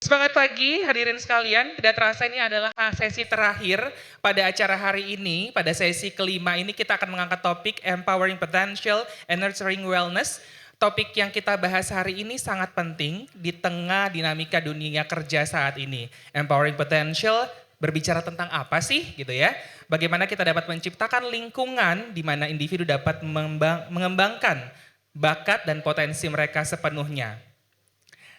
Semangat pagi hadirin sekalian, tidak terasa ini adalah sesi terakhir pada acara hari ini. Pada sesi kelima ini kita akan mengangkat topik Empowering Potential and Nurturing Wellness. Topik yang kita bahas hari ini sangat penting di tengah dinamika dunia kerja saat ini. Empowering Potential berbicara tentang apa sih gitu ya. Bagaimana kita dapat menciptakan lingkungan di mana individu dapat mengembangkan bakat dan potensi mereka sepenuhnya.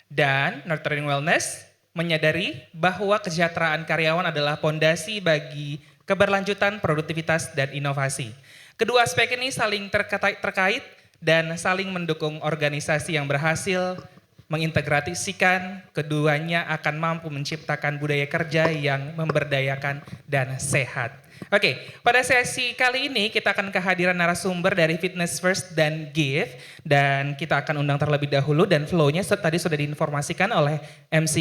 Dan Nurturing Wellness menyadari bahwa kesejahteraan karyawan adalah pondasi bagi keberlanjutan produktivitas dan inovasi. Kedua aspek ini saling terkait dan saling mendukung organisasi yang berhasil mengintegrasikan keduanya akan mampu menciptakan budaya kerja yang memberdayakan dan sehat. Oke, pada sesi kali ini kita akan kehadiran narasumber dari Fitness First dan Give, dan kita akan undang terlebih dahulu dan flow-nya tadi sudah diinformasikan oleh MC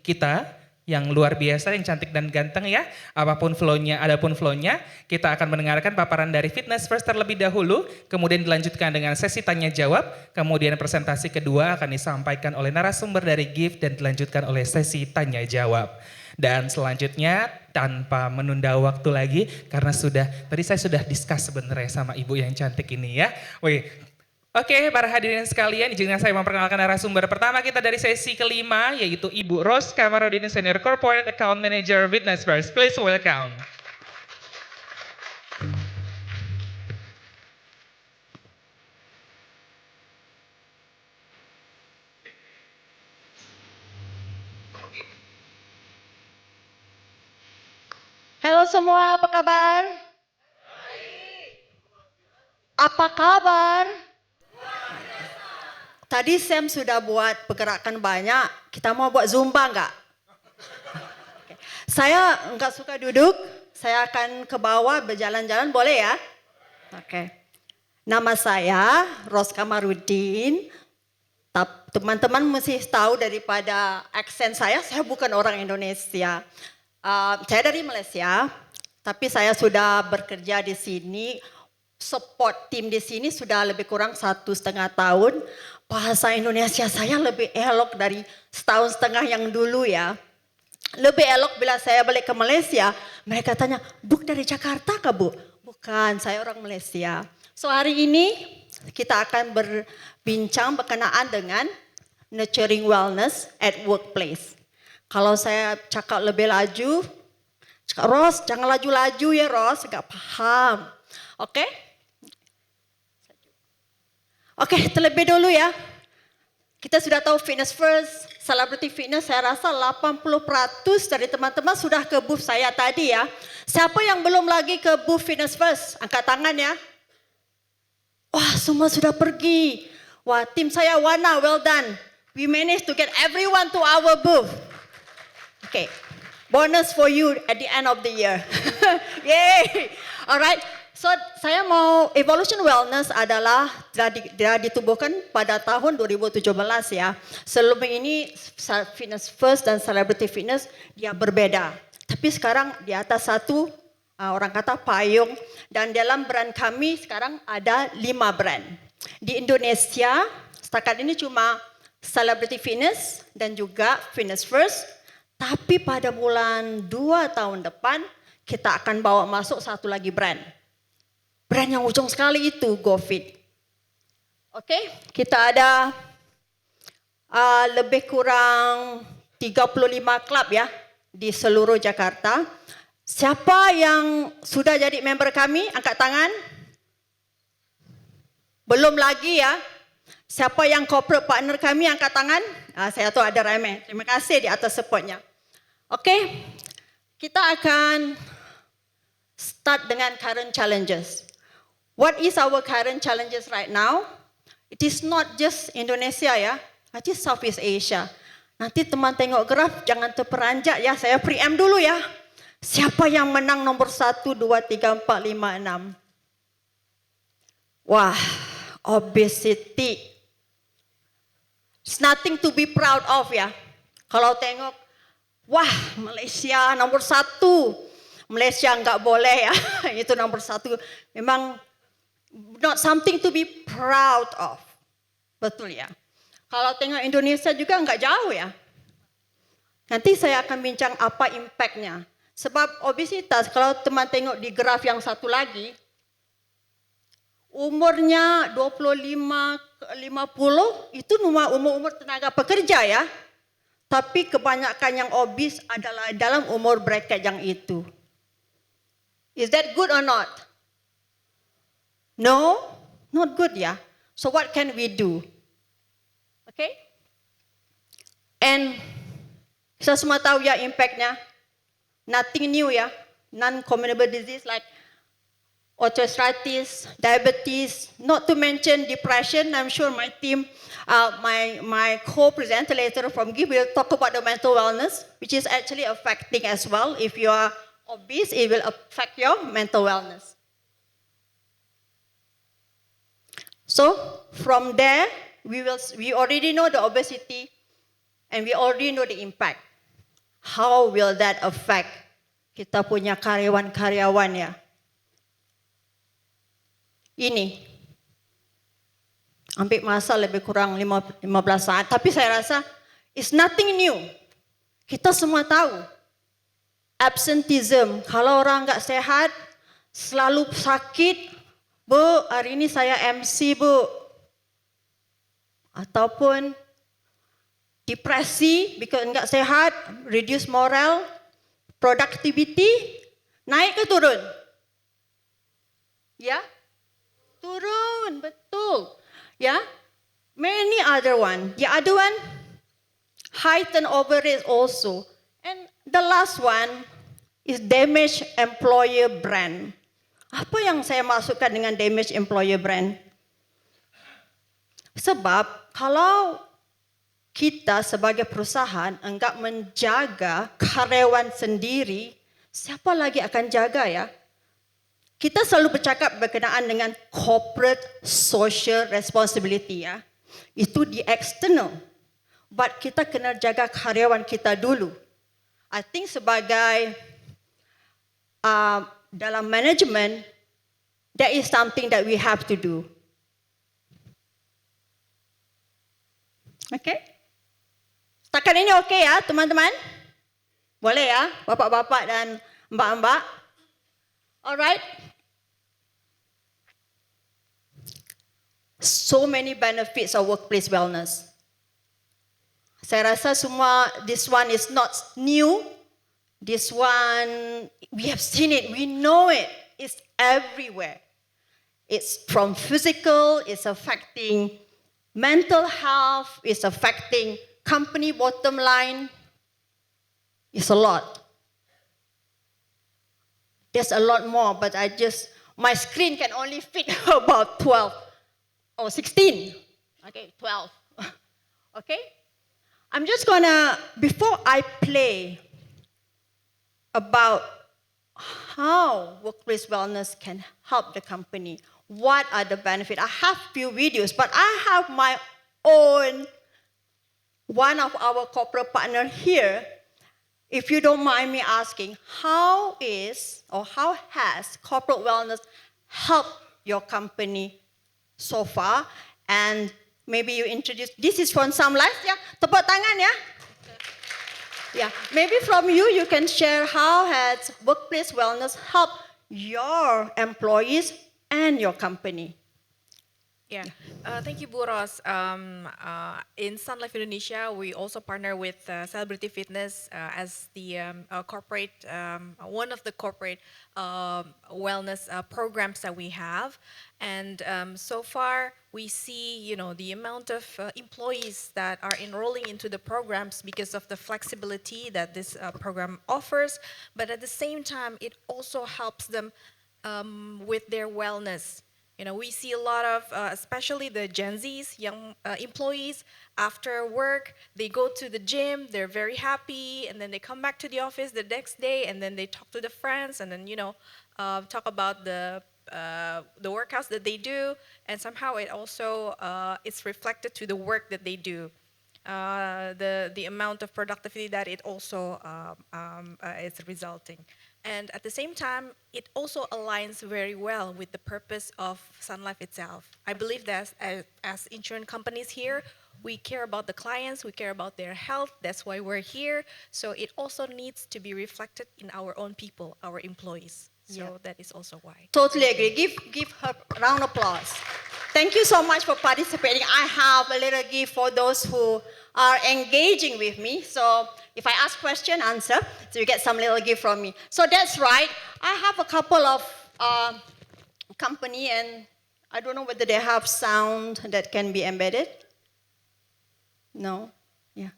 kita yang luar biasa, yang cantik dan ganteng ya. Adapun flow-nya, kita akan mendengarkan paparan dari Fitness First terlebih dahulu, kemudian dilanjutkan dengan sesi tanya jawab, kemudian presentasi kedua akan disampaikan oleh narasumber dari Give dan dilanjutkan oleh sesi tanya jawab. Dan selanjutnya tanpa menunda waktu lagi karena tadi saya sudah discuss sebenarnya sama ibu yang cantik ini ya. Oke, para hadirin sekalian, izinkan saya memperkenalkan narasumber pertama kita dari sesi kelima, yaitu Ibu Ros Kamarudin, Senior Corporate Account Manager Fitness First. Please welcome. Halo semua, apa kabar? Apa kabar? Tadi Sam sudah buat pergerakan banyak, kita mau buat Zumba enggak? Saya enggak suka duduk, saya akan ke bawah berjalan-jalan, boleh ya? Oke. Nama saya Ros Kamarudin. Teman-teman mesti tahu daripada aksen saya bukan orang Indonesia. Saya dari Malaysia, tapi saya sudah bekerja di sini, support tim di sini sudah lebih kurang 1,5 tahun. Bahasa Indonesia saya lebih elok dari 1,5 tahun yang dulu ya. Lebih elok bila saya balik ke Malaysia, mereka tanya, "Bu dari Jakarta kah Bu?" Bukan, saya orang Malaysia. So hari ini kita akan berbincang berkenaan dengan nurturing wellness at workplace. Kalau saya cakap lebih laju, cakap, "Ros, jangan laju-laju ya Ros, gak paham." Oke? Oke, terlebih dulu ya. Kita sudah tahu Fitness First, Celebrity Fitness, saya rasa 80% dari teman-teman sudah ke booth saya tadi ya. Siapa yang belum lagi ke booth Fitness First? Angkat tangan ya. Wah, semua sudah pergi. Wah, tim saya Wana, well done. We managed to get everyone to our booth. Okay, bonus for you at the end of the year. Yay! Alright, so saya mau Evolution Wellness adalah telah ditubuhkan pada tahun 2017 ya. Sebelum ini Fitness First dan Celebrity Fitness dia berbeda. Tapi sekarang di atas satu orang kata payung, dan dalam brand kami sekarang ada 5 brand. Di Indonesia setakat ini cuma Celebrity Fitness dan juga Fitness First. Tapi pada bulan 2 tahun depan kita akan bawa masuk satu lagi brand. Brand yang ujung sekali itu GoFit. Oke, kita ada lebih kurang 35 klub ya di seluruh Jakarta. Siapa yang sudah jadi member kami? Angkat tangan. Belum lagi ya. Siapa yang corporate partner kami? Angkat tangan. Saya tahu ada ramai. Terima kasih di atas supportnya. Oke, kita akan start dengan current challenges. What is our current challenges right now? It is not just Indonesia ya, it is Southeast Asia. Nanti teman tengok graf, jangan terperanjat ya, saya preempt dulu ya. Siapa yang menang nomor 1, 2, 3, 4, 5, 6? Wah, obesity. It's nothing to be proud of ya. Kalau tengok, wah Malaysia nomor 1. Malaysia enggak boleh ya, itu nomor 1. Memang not something to be proud of. Betul ya. Kalau tengok Indonesia juga enggak jauh ya. Nanti saya akan bincang apa impactnya. Sebab obesitas, kalau teman tengok di graf yang satu lagi, umurnya 25 ke 50 itu umur tenaga pekerja ya. Tapi kebanyakan yang obes adalah dalam umur bracket yang itu. Is that good or not? No, not good ya. So what can we do? Okay? And kita semua tahu ya impactnya. Nothing new ya. Non-communicable disease like osteoarthritis, diabetes, not to mention depression. I'm sure my team, my co-presenter later from GIF will talk about the mental wellness, which is actually affecting as well. If you are obese, it will affect your mental wellness. So from there, we already know the obesity, and we already know the impact. How will that affect kita punya karyawan-karyawan ya? Ini ambil masa lebih kurang 15 saat, tapi saya rasa it's nothing new. Kita semua tahu absenteeism, kalau orang enggak sehat selalu sakit. Bu, hari ini saya MC bu. Ataupun depresi because enggak sehat, reduce moral, productivity, naik ke turun? Ya? Turun, betul. Ya? Many other one. The other one, high turnover rate also. And the last one is damage employer brand. Apa yang saya maksudkan dengan damage employer brand? Sebab kalau kita sebagai perusahaan enggak menjaga karyawan sendiri, siapa lagi akan jaga ya? Kita selalu bercakap berkenaan dengan corporate social responsibility ya. Itu di external. But kita kena jaga karyawan kita dulu. I think sebagai dalam management, that is something that we have to do. Okay? Setakat ini okey ya teman-teman? Boleh ya bapak-bapak dan mbak-mbak? Alright? So many benefits of workplace wellness. Saya rasa semua, this one is not new. This one, we have seen it, we know it. It's everywhere. It's from physical, it's affecting mental health, it's affecting company bottom line. It's a lot. There's a lot more, but my screen can only fit about 12. Oh, 16. Okay, 12. Okay? I'm just gonna, before I play about how workplace wellness can help the company, what are the benefits? I have few videos, but I have my own, one of our corporate partner here. If you don't mind me asking, how has corporate wellness helped your company so far? And maybe you introduce, this is from Sun Life, ya. Tepuk tangan ya. Yeah, maybe from you can share how has workplace wellness helped your employees and your company. Yeah, thank you, Bu Ros. In Sun Life Indonesia, we also partner with Celebrity Fitness as the corporate, one of the corporate wellness programs that we have. And so far, we see, the amount of employees that are enrolling into the programs because of the flexibility that this program offers. But at the same time, it also helps them with their wellness. We see a lot of, especially the Gen Zs, young employees, after work, they go to the gym, they're very happy, and then they come back to the office the next day, and then they talk to the friends, and then, talk about the workouts that they do, and somehow it also, it's reflected to the work that they do. The amount of productivity that it also is resulting. And at the same time, it also aligns very well with the purpose of Sun Life itself. I believe that as insurance companies here, We care about the clients, we care about their health, that's why we're here. So it also needs to be reflected in our own people, our employees. So that is also why. Totally agree. Give her a round of applause. Thank you so much for participating. I have a little gift for those who are engaging with me. So if I ask question, answer. So you get some little gift from me. So that's right. I have a couple of company, and I don't know whether they have sound that can be embedded. No? Yeah.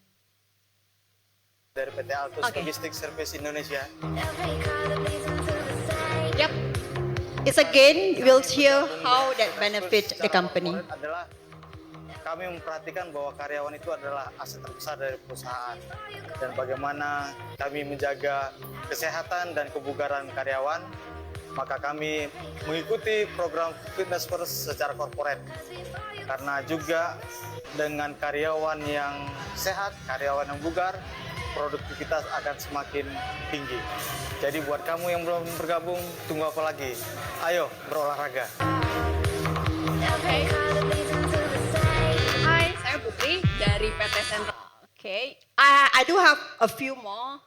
Dari PT Altus Okay. Logistics Service Indonesia. Yep. It's again, we'll hear how that benefit the company. Adalah kami memperhatikan bahwa karyawan itu adalah aset terbesar dari perusahaan dan bagaimana kami menjaga kesehatan dan kebugaran karyawan, maka kami mengikuti program Fitness First secara korporat. Karena juga dengan karyawan yang sehat, karyawan yang bugar, produktivitas akan semakin tinggi. Jadi buat kamu yang belum bergabung, tunggu apa lagi? Ayo berolahraga. Hai, saya Putri dari PT Sentral. Okay. I do have a few more,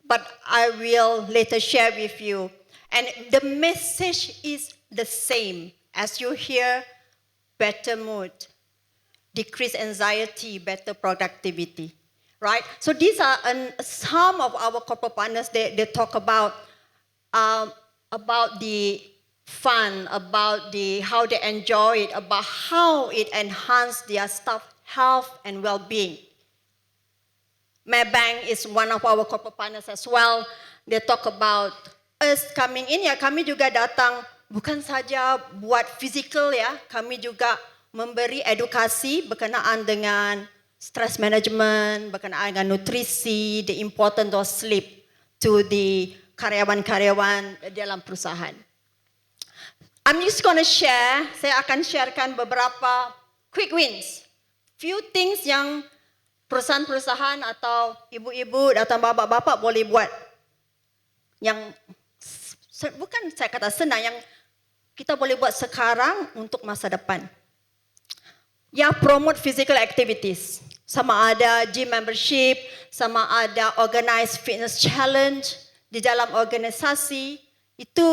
but I will later share with you. And the message is the same as you hear: better mood, decreased anxiety, better productivity, right? So these are some of our corporate partners. They talk about the fun, about how they enjoy it, about how it enhanced their staff health and well-being. Maybank is one of our corporate partners as well. They talk about us coming in, ya kami juga datang bukan saja buat physical ya, kami juga memberi edukasi berkenaan dengan stress management, berkenaan dengan nutrisi, the importance of sleep to the karyawan-karyawan dalam perusahaan. I'm just going to share, saya akan sharekan beberapa quick wins. Few things yang perusahaan-perusahaan atau ibu-ibu atau bapak-bapak boleh buat. Yang bukan saya kata senang, yang kita boleh buat sekarang untuk masa depan. Ya, promote physical activities. Sama ada gym membership, sama ada organized fitness challenge di dalam organisasi, itu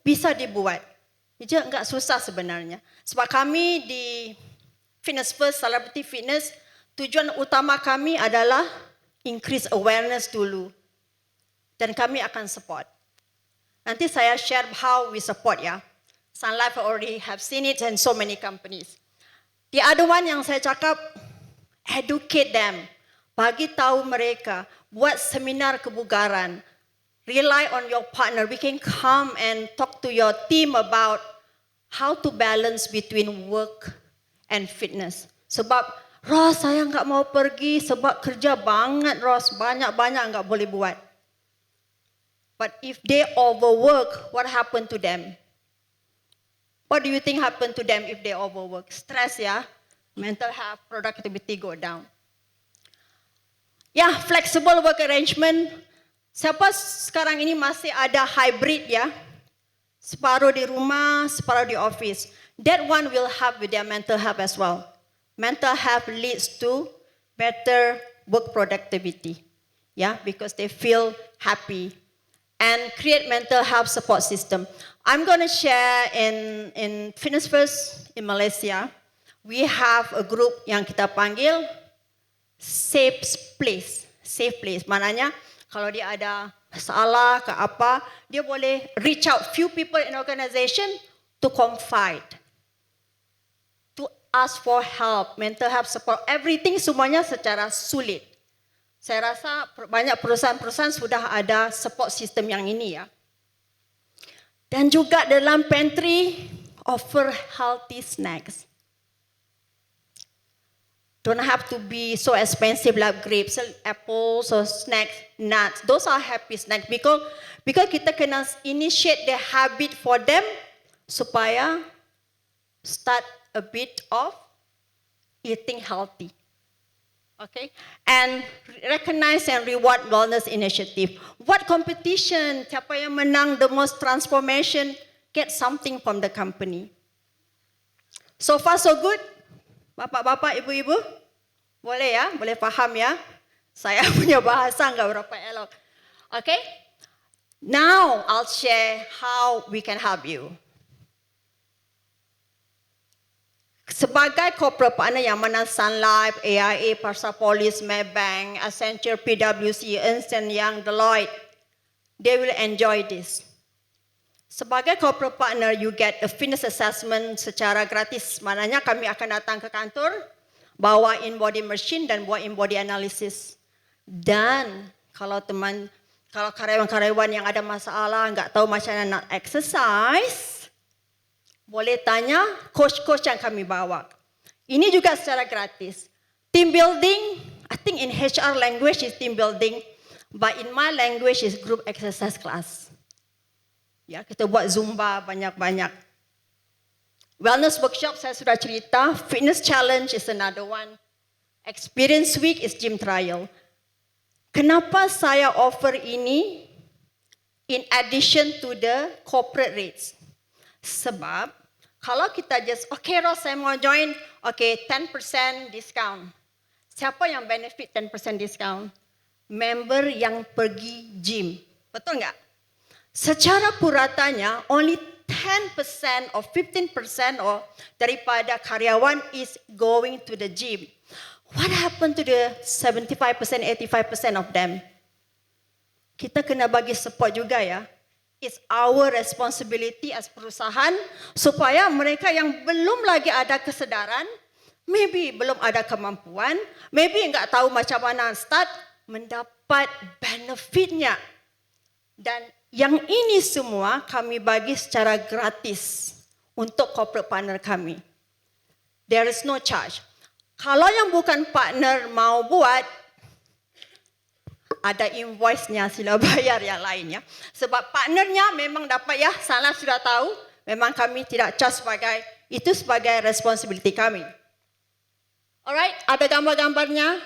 bisa dibuat. Itu enggak susah sebenarnya. Sebab kami di Fitness First, Celebrity Fitness, tujuan utama kami adalah increase awareness dulu. Dan kami akan support. Nanti saya share how we support ya. Sun Life already have seen it and so many companies. The other one yang saya cakap, educate them. Bagi tahu mereka, buat seminar kebugaran. Rely on your partner. We can come and talk to your team about how to balance between work and fitness. Sebab, Ros, saya enggak mau pergi sebab kerja banget, Ros. Banyak-banyak enggak boleh buat. But if they overwork, what happened to them? What do you think happened to them if they overwork? Stress ya, mental health, productivity go down. Ya, flexible work arrangement. Siapa sekarang ini masih ada hybrid ya? Separuh di rumah, separuh di office. That one will help with their mental health as well. Mental health leads to better work productivity. Yeah, because they feel happy. And create mental health support system. I'm going to share in Fitness First in Malaysia, we have a group yang kita panggil Safe Place. Safe Place, maknanya kalau dia ada masalah ke apa, dia boleh reach out few people in organization to confide, to ask for help, mental health support, everything semuanya secara sulit. Saya rasa banyak perusahaan-perusahaan sudah ada support system yang ini ya. Dan juga dalam pantry offer healthy snacks. Don't have to be so expensive like grapes, apples or snacks, nuts. Those are happy snacks because kita kena initiate the habit for them supaya start a bit of eating healthy. Okay, and recognize and reward wellness initiative. What competition? Siapa yang menang the most transformation? Get something from the company. So far so good, bapak-bapak, ibu-ibu. Boleh ya? Boleh faham ya? Saya punya bahasa enggak berapa elok. Okay? Now I'll share how we can help you. Sebagai corporate partner yang mana Sun Life, AIA, Persepolis, Maybank, Accenture, PwC, Ernst & Young, Deloitte, they will enjoy this. Sebagai corporate partner, you get a fitness assessment secara gratis. Maknanya kami akan datang ke kantor, bawa in body machine dan buat in body analysis. Dan kalau karyawan-karyawan yang ada masalah, enggak tahu macam mana nak exercise, boleh tanya coach-coach yang kami bawa. Ini juga secara gratis. Team building, I think in HR language is team building, but in my language is group exercise class. Ya, kita buat Zumba banyak-banyak. Wellness workshop saya sudah cerita, fitness challenge is another one. Experience week is gym trial. Kenapa saya offer ini in addition to the corporate rates? Sebab kalau kita just, okay Ros, saya mau join, okay 10% discount. Siapa yang benefit 10% discount? Member yang pergi gym. Betul enggak? Secara puratanya, only 10% or 15% or daripada karyawan is going to the gym. What happened to the 75%, 85% of them? Kita kena bagi support juga ya. It's our responsibility as perusahaan supaya mereka yang belum lagi ada kesedaran, maybe belum ada kemampuan, maybe enggak tahu macam mana start, mendapat benefitnya. Dan yang ini semua kami bagi secara gratis untuk corporate partner kami. There is no charge. Kalau yang bukan partner mau buat, ada invoice-nya, sila bayar yang lainnya. Sebab partnernya memang dapat ya, salah sudah tahu, memang kami tidak charge sebagai, itu sebagai responsibility kami. Alright, ada gambar-gambarnya.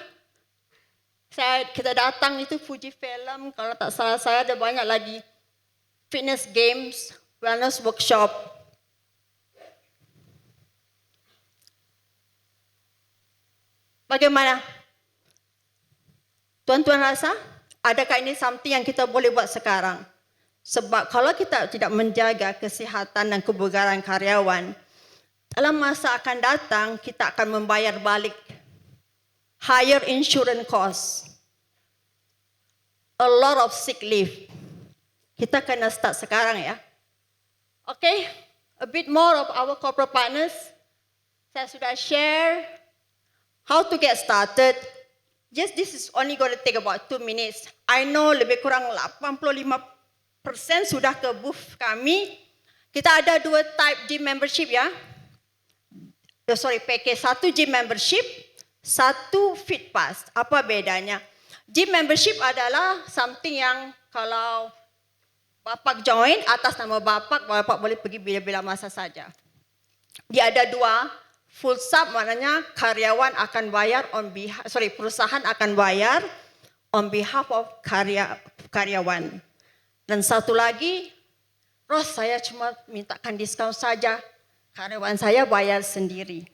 Kita datang itu Fuji Film, kalau tak salah saya ada banyak lagi. Fitness games, wellness workshop. Bagaimana? Tuan-tuan rasa, adakah ini something yang kita boleh buat sekarang? Sebab kalau kita tidak menjaga kesihatan dan kebugaran karyawan, dalam masa akan datang, kita akan membayar balik higher insurance cost, a lot of sick leave. Kita kena start sekarang ya. Okay, a bit more of our corporate partners. Saya sudah share how to get started. Just this is only going to take about 2 minutes. I know lebih kurang 85% sudah ke booth kami. Kita ada 2 type gym membership ya. Package. 1 gym membership, 1 fit pass. Apa bedanya? Gym membership adalah something yang kalau bapak join atas nama bapak boleh pergi bila-bila masa saja. Dia ada 2. Full sub maknanya karyawan akan bayar perusahaan akan bayar on behalf of karyawan. Dan satu lagi, Ros, saya cuma mintakan diskaun saja. Karyawan saya bayar sendiri.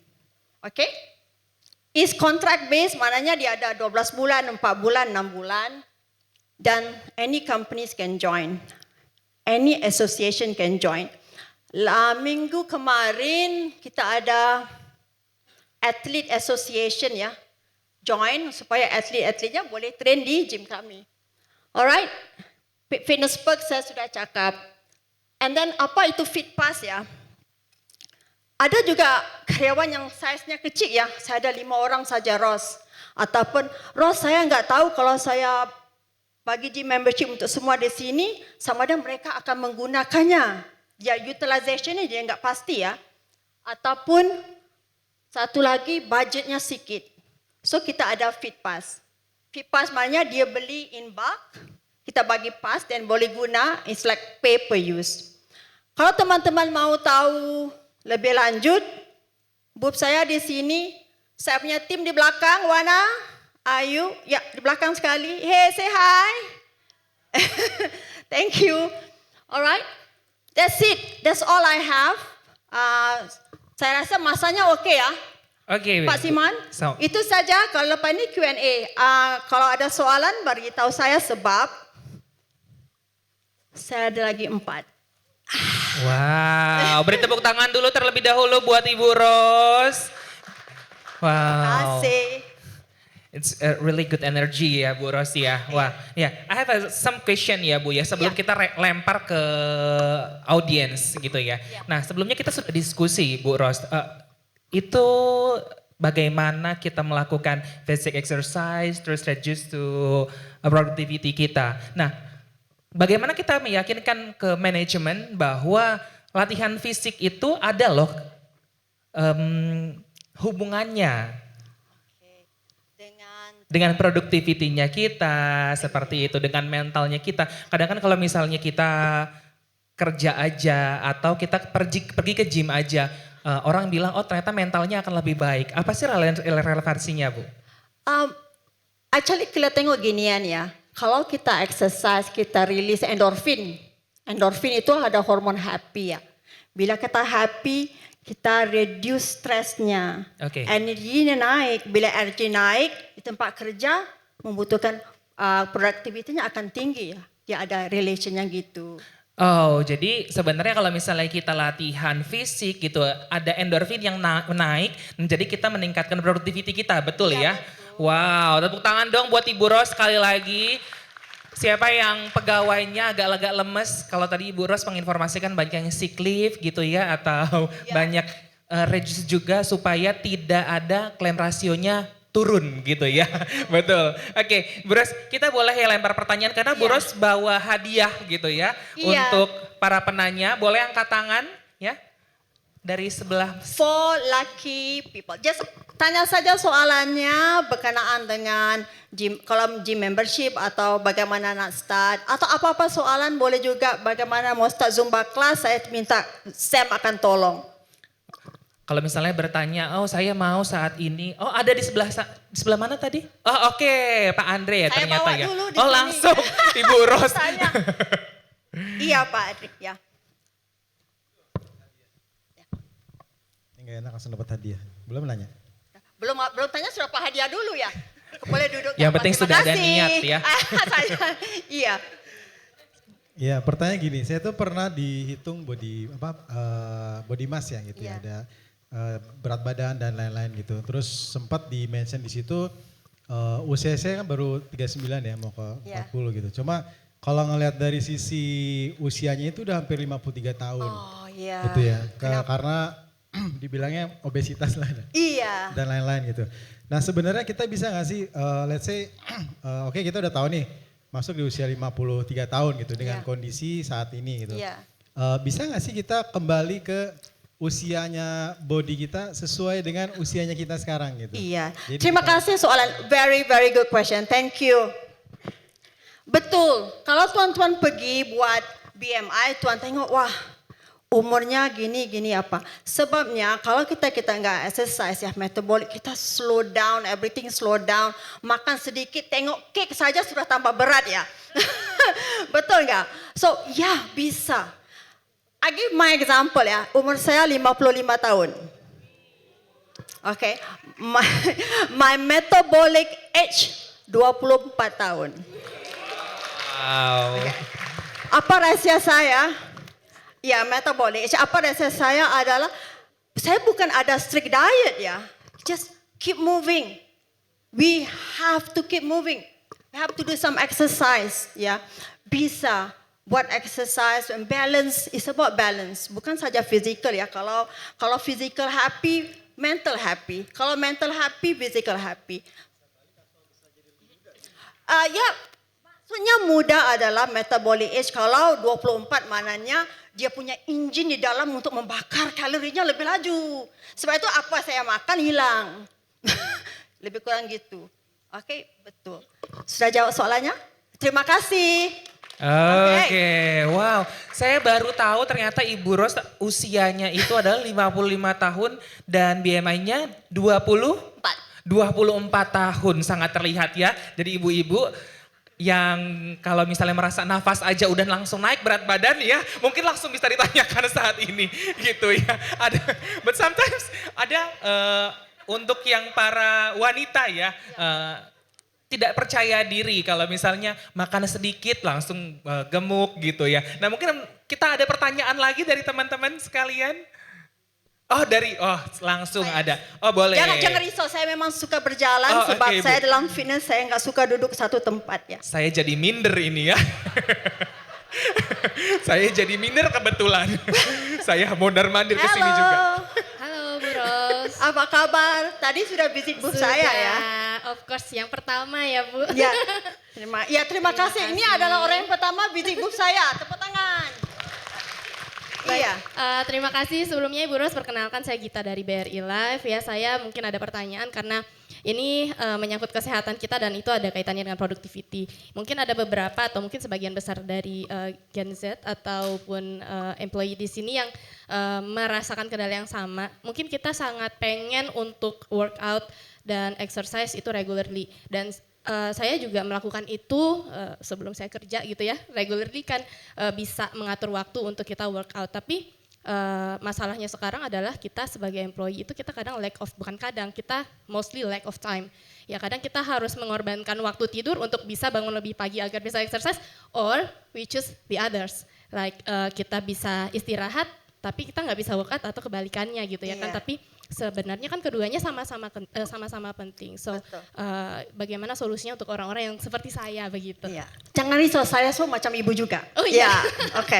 Okay? Is contract based, maknanya dia ada 12 bulan, 4 bulan, 6 bulan. Dan any companies can join. Any association can join. Minggu kemarin kita ada Athlete Association ya, join supaya atlet-atletnya boleh train di gym kami. Alright, fitness perk saya sudah cakap. And then apa itu fit pass ya? Ada juga karyawan yang size-nya kecil ya, saya ada 5 orang saja Ros. Ataupun Ros saya enggak tahu kalau saya bagi gym membership untuk semua di sini, sama ada mereka akan menggunakannya. Ya utilization-nya dia enggak pasti ya. Ataupun satu lagi budgetnya sikit. So kita ada fit pass. Fit pass maknanya dia beli in bulk, kita bagi pass dan boleh guna, it's like pay per use. Kalau teman-teman mau tahu lebih lanjut, booth saya di sini, saya punya tim di belakang, Wana, Ayu, ya di belakang sekali. Hey, say hi. Thank you. Alright, that's it. That's all I have. Saya rasa masanya okey ya. Oke. Pak Siman, So- itu saja. Kalau lepas ini Q&A. Kalau ada soalan, bagi tahu saya sebab saya ada lagi 4. Wow, beri tepuk tangan dulu terlebih dahulu buat Ibu Ros. Wow. Kasih. It's a really good energy ya Bu Ros ya. Wah, ya. I have some question ya Bu ya sebelum Ya. kita lempar ke audiens gitu ya. Nah sebelumnya kita sudah diskusi Bu Ros. Itu bagaimana kita melakukan basic exercise terus reduce to productivity kita. Nah bagaimana kita meyakinkan ke manajemen bahwa latihan fisik itu ada loh hubungannya dengan produktivitinya kita, seperti itu, dengan mentalnya kita. Kadang kan kalau misalnya kita kerja aja atau kita pergi ke gym aja, orang bilang oh ternyata mentalnya akan lebih baik. Apa sih relevansinya Bu? Actually kita tengok ginian ya. Kalau kita exercise, kita release endorfin. Endorfin itu ada hormon happy ya. Bila kita happy, kita reduce stresnya. Oke. Energinya naik. Bila energi naik di tempat kerja, membutuhkan produktivitinya akan tinggi ya. Dia ada relationnya gitu. Oh, jadi sebenarnya kalau misalnya kita latihan fisik gitu, ada endorfin yang naik, jadi kita meningkatkan productivity kita, betul ya? Wow, tepuk tangan dong buat Ibu Ros sekali lagi. Siapa yang pegawainya agak-agak lemes, kalau tadi Ibu Ros menginformasikan banyak yang sick leave gitu ya, atau banyak reduce juga supaya tidak ada claim rasionya turun gitu ya. Betul. Oke, Bu Ros, kita boleh ya lempar pertanyaan karena Bu Ros bawa hadiah gitu ya untuk para penanya. Boleh angkat tangan ya dari sebelah. For lucky people. Just tanya saja soalannya berkenaan dengan gym, kalau gym membership atau bagaimana nak start atau apa-apa soalan boleh juga bagaimana mau start Zumba class, saya minta Sam akan tolong. Kalau misalnya bertanya, oh saya mau saat ini, oh ada di sebelah mana tadi? Oh oke, Pak Andre ya Saya ternyata bawa ya. dulu di Oh sini. langsung Ibu Ros. Tanya. Iya Pak Adrik ya. Ini gak enak langsung dapat hadiah. Belum nanya. Belum tanya sudah Pak hadiah dulu ya. Boleh duduk. Yang Pak. penting Terima sudah ada kasih. niat ya. Iya. Ya pertanyaan gini, saya tuh pernah dihitung body mass ya gitu Iya. ya. Ada berat badan dan lain-lain gitu. Terus sempat di mention di situ usia saya kan baru 39 ya mau ke Iya. 40 gitu. Cuma kalau ngelihat dari sisi usianya itu udah hampir 53 tahun. Oh iya. Gitu ya. Karena dibilangnya obesitas lah Iya. dan lain-lain gitu. Nah sebenarnya kita bisa gak sih, let's say, oke kita udah tahu nih masuk di usia 53 tahun gitu dengan Iya. kondisi saat ini gitu. Iya. Bisa gak sih kita kembali ke usianya body kita sesuai dengan usianya kita sekarang gitu? Iya. Jadi Terima kita- kasih soalan. Very very good question. Thank you. Betul. Kalau tuan-tuan pergi buat BMI, tuan tengok wah umurnya gini apa. Sebabnya kalau kita nggak exercise ya metabolic kita slow down, everything slow down. Makan sedikit, tengok kek saja sudah tambah berat ya. Betul nggak? So ya bisa. I give my example ya. Umur saya 55 tahun. Okay. My metabolic age 24 tahun. Wow. Apa rahasia saya? Ya, metabolic age. Apa rahasia saya adalah saya bukan ada strict diet ya. Just keep moving. We have to keep moving. We have to do some exercise ya. Bisa buat exercise and balance is about balance. Bukan saja physical ya. Kalau physical happy, mental happy. Kalau mental happy, physical happy. Ya, maksudnya muda adalah metabolic age. Kalau 24 mananya dia punya engine di dalam untuk membakar kalorinya lebih laju. Sebab itu apa saya makan hilang. Lebih kurang gitu. Oke, betul. Sudah jawab soalannya? Terima kasih. Oke, wow. Saya baru tahu ternyata Ibu Ros usianya itu adalah 55 tahun dan BMI-nya 24 tahun. Sangat terlihat ya. Jadi ibu-ibu yang kalau misalnya merasa nafas aja udah langsung naik berat badan ya, mungkin langsung bisa ditanyakan saat ini gitu ya. But sometimes ada untuk yang para wanita ya, tidak percaya diri kalau misalnya makan sedikit langsung gemuk gitu ya. Nah mungkin kita ada pertanyaan lagi dari teman-teman sekalian. Oh langsung ada. Oh boleh. Jangan risau, saya memang suka berjalan Oh, sebab oke, Ibu. saya dalam fitness saya nggak suka duduk satu tempat ya. Saya jadi minder ini ya. Saya jadi minder kebetulan. Saya mondar-mandir ke sini juga. Halo Bu Ros. Apa kabar? Tadi sudah visit booth saya ya. Of course, yang pertama ya Bu. Ya, terima kasih. Ini adalah orang yang pertama visit booth saya. Tepuk tangan. Iya. Terima kasih sebelumnya Ibu Ros, perkenalkan saya Gita dari BRI Live ya. Saya mungkin ada pertanyaan karena ini menyangkut kesehatan kita dan itu ada kaitannya dengan productivity. Mungkin ada beberapa atau mungkin sebagian besar dari Gen Z ataupun employee di sini yang merasakan kendala yang sama. Mungkin kita sangat pengen untuk workout dan exercise itu regularly dan saya juga melakukan itu sebelum saya kerja gitu ya, regularly kan bisa mengatur waktu untuk kita workout. Tapi masalahnya sekarang adalah kita sebagai employee itu kita kadang kita mostly lack of time. Ya kadang kita harus mengorbankan waktu tidur untuk bisa bangun lebih pagi agar bisa exercise, or we choose the others. Like kita bisa istirahat tapi kita nggak bisa workout atau kebalikannya gitu ya kan. Iya. Tapi sebenarnya kan keduanya sama-sama penting. So Betul. bagaimana solusinya untuk orang-orang yang seperti saya begitu? Iya. Jangan risau, saya macam ibu juga. Oh iya. Ya, oke.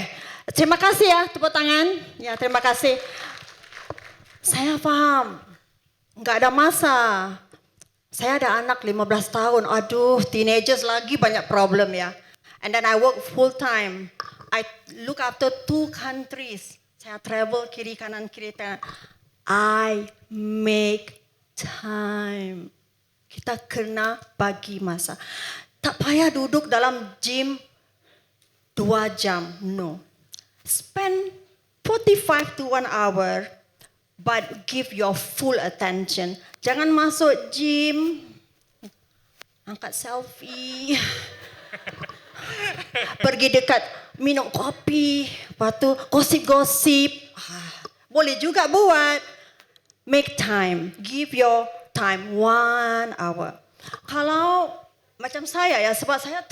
Terima kasih ya, tepuk tangan. Ya, terima kasih. Saya paham, nggak ada masa. Saya ada anak 15 tahun, aduh teenagers lagi banyak problem ya. And then I work full time. I look after 2 countries. Saya travel kiri kanan. I make time. Kita kena bagi masa. Tak payah duduk dalam gym 2 jam, no. Spend 45 to 1 hour, but give your full attention. Jangan masuk gym, angkat selfie, pergi dekat minum kopi, lepas tu gosip-gosip. Boleh juga buat. Make time, give your time 1 hour. Kalau macam saya ya, sebab saya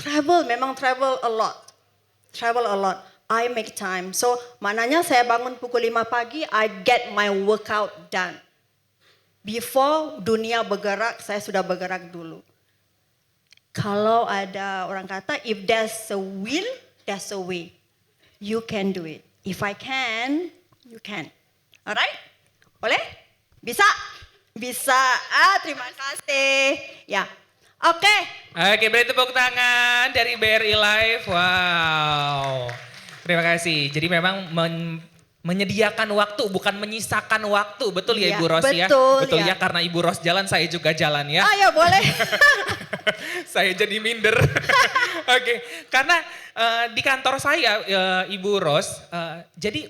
memang travel a lot. I make time. So maknanya saya bangun pukul 5 pagi, I get my workout done. Before dunia bergerak, saya sudah bergerak dulu. Kalau ada orang kata, if there's a will, there's a way. You can do it. If I can, you can. Alright? Boleh? Bisa? Bisa. Terima kasih. Ya. Oke. Oke, beri tepuk tangan dari BRI Live. Wow. Terima kasih. Jadi memang menyediakan waktu, bukan menyisakan waktu. Betul ya Iya, Ibu Ros ya? betul, Betul ya. ya, karena Ibu Ros jalan, saya juga jalan ya. Ya boleh. Saya jadi minder. Oke, karena di kantor saya Ibu Ros, jadi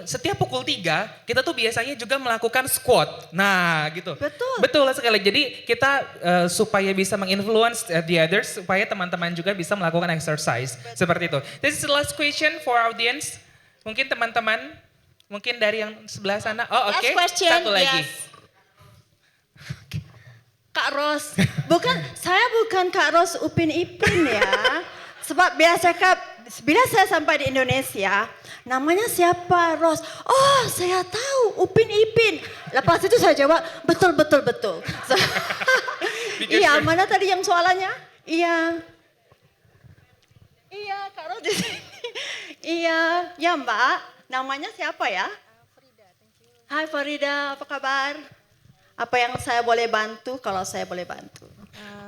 setiap pukul 3 kita tuh biasanya juga melakukan squat. Nah gitu. Betul. Betul sekali. Jadi kita supaya bisa menginfluence the others, supaya teman-teman juga bisa melakukan exercise. Seperti itu. This is the last question for our audience. Mungkin teman-teman, mungkin dari yang sebelah sana. Oh oke, Last question, satu lagi. yes. Kak Ros, saya bukan Kak Ros Upin Ipin ya. Sebab bila saya sampai di Indonesia, namanya siapa Ros? Oh saya tahu, Upin Ipin. Lepas itu saya jawab, betul. Iya, mana tadi yang soalannya? Iya. Iya, Kak Ros di sini. Iya, ya Mbak, namanya siapa ya? Farida, thank you. Hai Farida, apa kabar? Apa yang saya boleh bantu kalau saya boleh bantu?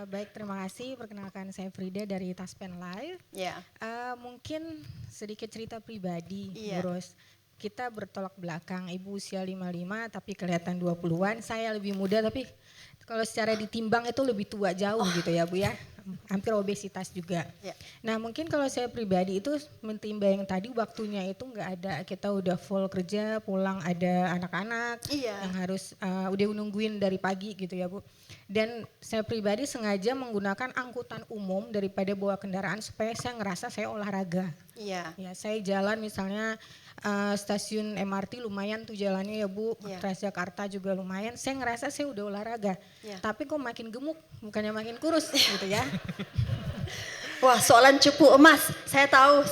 Baik, terima kasih. Perkenalkan saya Frida dari Taspen Live. Ya. Mungkin sedikit cerita pribadi, Iya. Bu Ros. Kita bertolak belakang, Ibu usia 55 tapi kelihatan 20-an. Saya lebih muda tapi kalau secara ditimbang itu lebih tua jauh gitu ya Bu ya. Hampir obesitas juga. Ya. Nah mungkin kalau saya pribadi itu menimbang tadi waktunya itu nggak ada, kita udah full kerja, pulang ada anak-anak Iya. yang harus udah nungguin dari pagi gitu ya Bu. Dan saya pribadi sengaja menggunakan angkutan umum daripada bawa kendaraan supaya saya ngerasa saya olahraga. Iya. Ya, saya jalan misalnya Stasiun MRT lumayan tuh jalannya ya Bu, Iya. Transjakarta juga lumayan. Saya ngerasa saya udah olahraga, Iya. tapi kok makin gemuk, bukannya makin kurus gitu ya. Wah, soalan cupu emas. Saya tahu.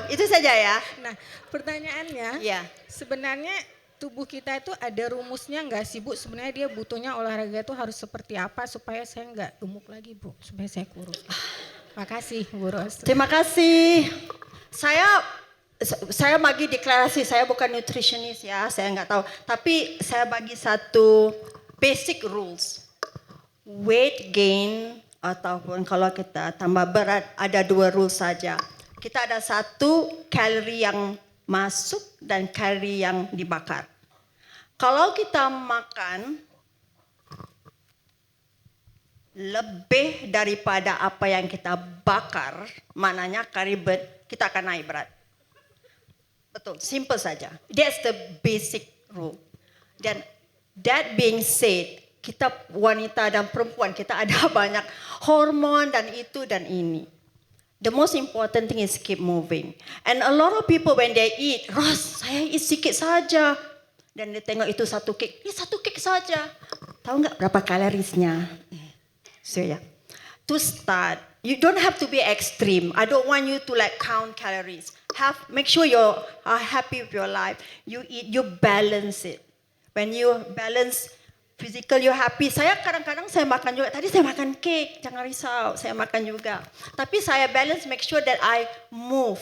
Itu saja ya. Nah pertanyaannya, Iya. sebenarnya tubuh kita itu ada rumusnya nggak sih Bu? Sebenarnya dia butuhnya olahraga itu harus seperti apa supaya saya nggak gemuk lagi Bu, supaya saya kurus. Makasih Bu Ros. Terima kasih. Saya bagi deklarasi, saya bukan nutritionist ya, saya nggak tahu. Tapi saya bagi satu basic rules. Weight gain ataupun kalau kita tambah berat ada 2 rules saja. Kita ada 1 kalori yang masuk dan kalori yang dibakar. Kalau kita makan lebih daripada apa yang kita bakar, maknanya kalori kita akan naik berat. Betul, simple saja. That's the basic rule. Dan that being said, kita wanita dan perempuan kita ada banyak hormon dan itu dan ini. The most important thing is keep moving. And a lot of people when they eat, Ros, saya eat sedikit saja. Dan dia tengok itu 1 cake, ini 1 cake saja. Tahu nggak berapa kalorisnya? So yeah. To start, you don't have to be extreme. I don't want you to like count calories. Make sure you are happy with your life. You eat, you balance it. When you balance physical, you happy. Saya kadang-kadang saya makan juga. Tadi saya makan cake, jangan risau. Saya makan juga. Tapi saya balance, make sure that I move.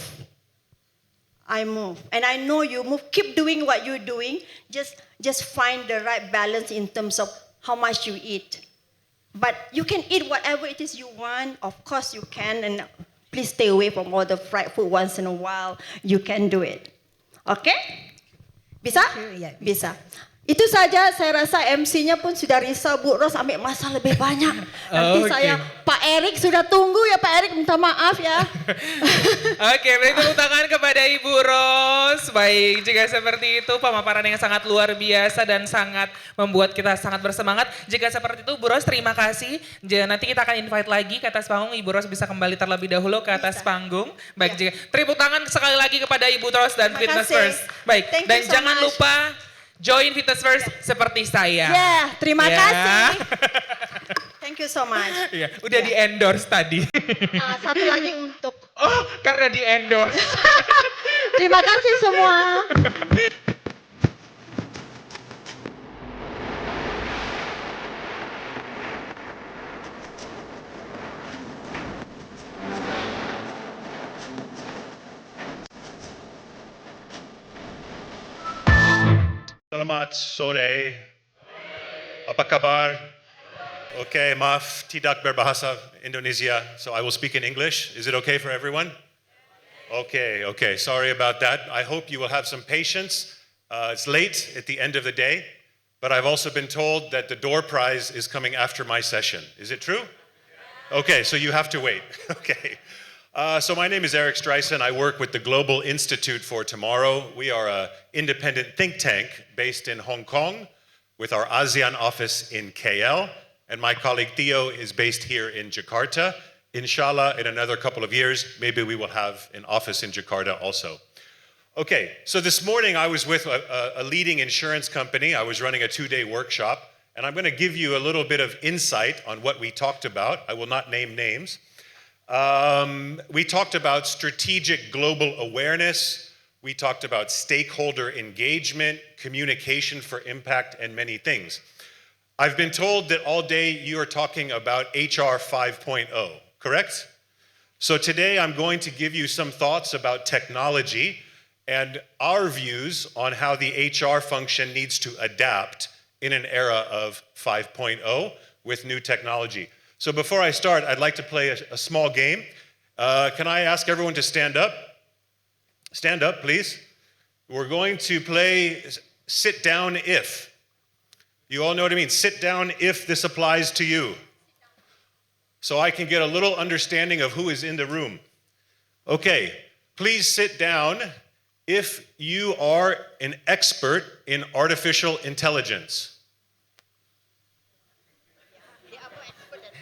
And I know you move. Keep doing what you're doing. Just find the right balance in terms of how much you eat. But you can eat whatever it is you want. Of course you can. And please stay away from all the fried food once in a while. You can do it. Oke? Bisa? Iya. Bisa. Itu saja, saya rasa MC-nya pun sudah risau, Bu Ros ambil masa lebih banyak. Nanti Oke. saya, Pak Erik sudah tunggu ya Pak Erik, minta maaf ya. Oke, beri tepuk tangan kepada Ibu Ros. Baik, jika seperti itu pemaparan yang sangat luar biasa dan sangat membuat kita sangat bersemangat. Jika seperti itu, Bu Ros terima kasih. Nanti kita akan invite lagi ke atas panggung. Ibu Ros bisa kembali terlebih dahulu ke atas panggung. Baik, jika tepuk tangan sekali lagi kepada Ibu Ros dan Terima Fitness kasih. First. Baik, Thank you dan so jangan much. lupa join Fitness First seperti saya. Ya, terima Ya. kasih. Thank you so much. Iya, udah di endorse tadi. Satu lagi untuk, Oh, karena di endorse. terima kasih semua. Selamat sore. Apa kabar? Okay, maaf tidak berbahasa Indonesia, so I will speak in English. Is it okay for everyone? Okay. Sorry about that. I hope you will have some patience. It's late at the end of the day, but I've also been told that the door prize is coming after my session. Is it true? Okay, so you have to wait. Okay. So my name is Eric Streisand. I work with the Global Institute for Tomorrow. We are an independent think tank based in Hong Kong with our ASEAN office in KL. And my colleague Theo is based here in Jakarta. Inshallah, in another couple of years, maybe we will have an office in Jakarta also. Okay, so this morning I was with a leading insurance company. I was running a 2-day workshop, and I'm going to give you a little bit of insight on what we talked about. I will not name names. We talked about strategic global awareness. We talked about stakeholder engagement, communication for impact, and many things. I've been told that all day you are talking about HR 5.0, correct? So today I'm going to give you some thoughts about technology and our views on how the HR function needs to adapt in an era of 5.0 with new technology. So before I start, I'd like to play a small game. Can I ask everyone to stand up? Stand up, please. We're going to play sit down if. You all know what I mean? Sit down if this applies to you. So I can get a little understanding of who is in the room. Okay, please sit down if you are an expert in artificial intelligence.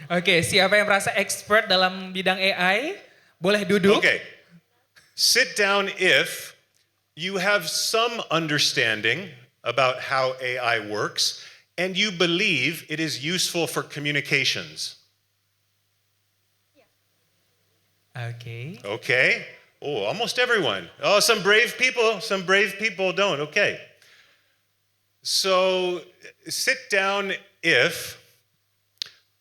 Oke, siapa yang merasa expert dalam bidang AI? Boleh duduk. Okay. Sit down if you have some understanding about how AI works, and you believe it is useful for communications. Oke. Okay. Oh, almost everyone. Oh, some brave people don't. Okay. So sit down if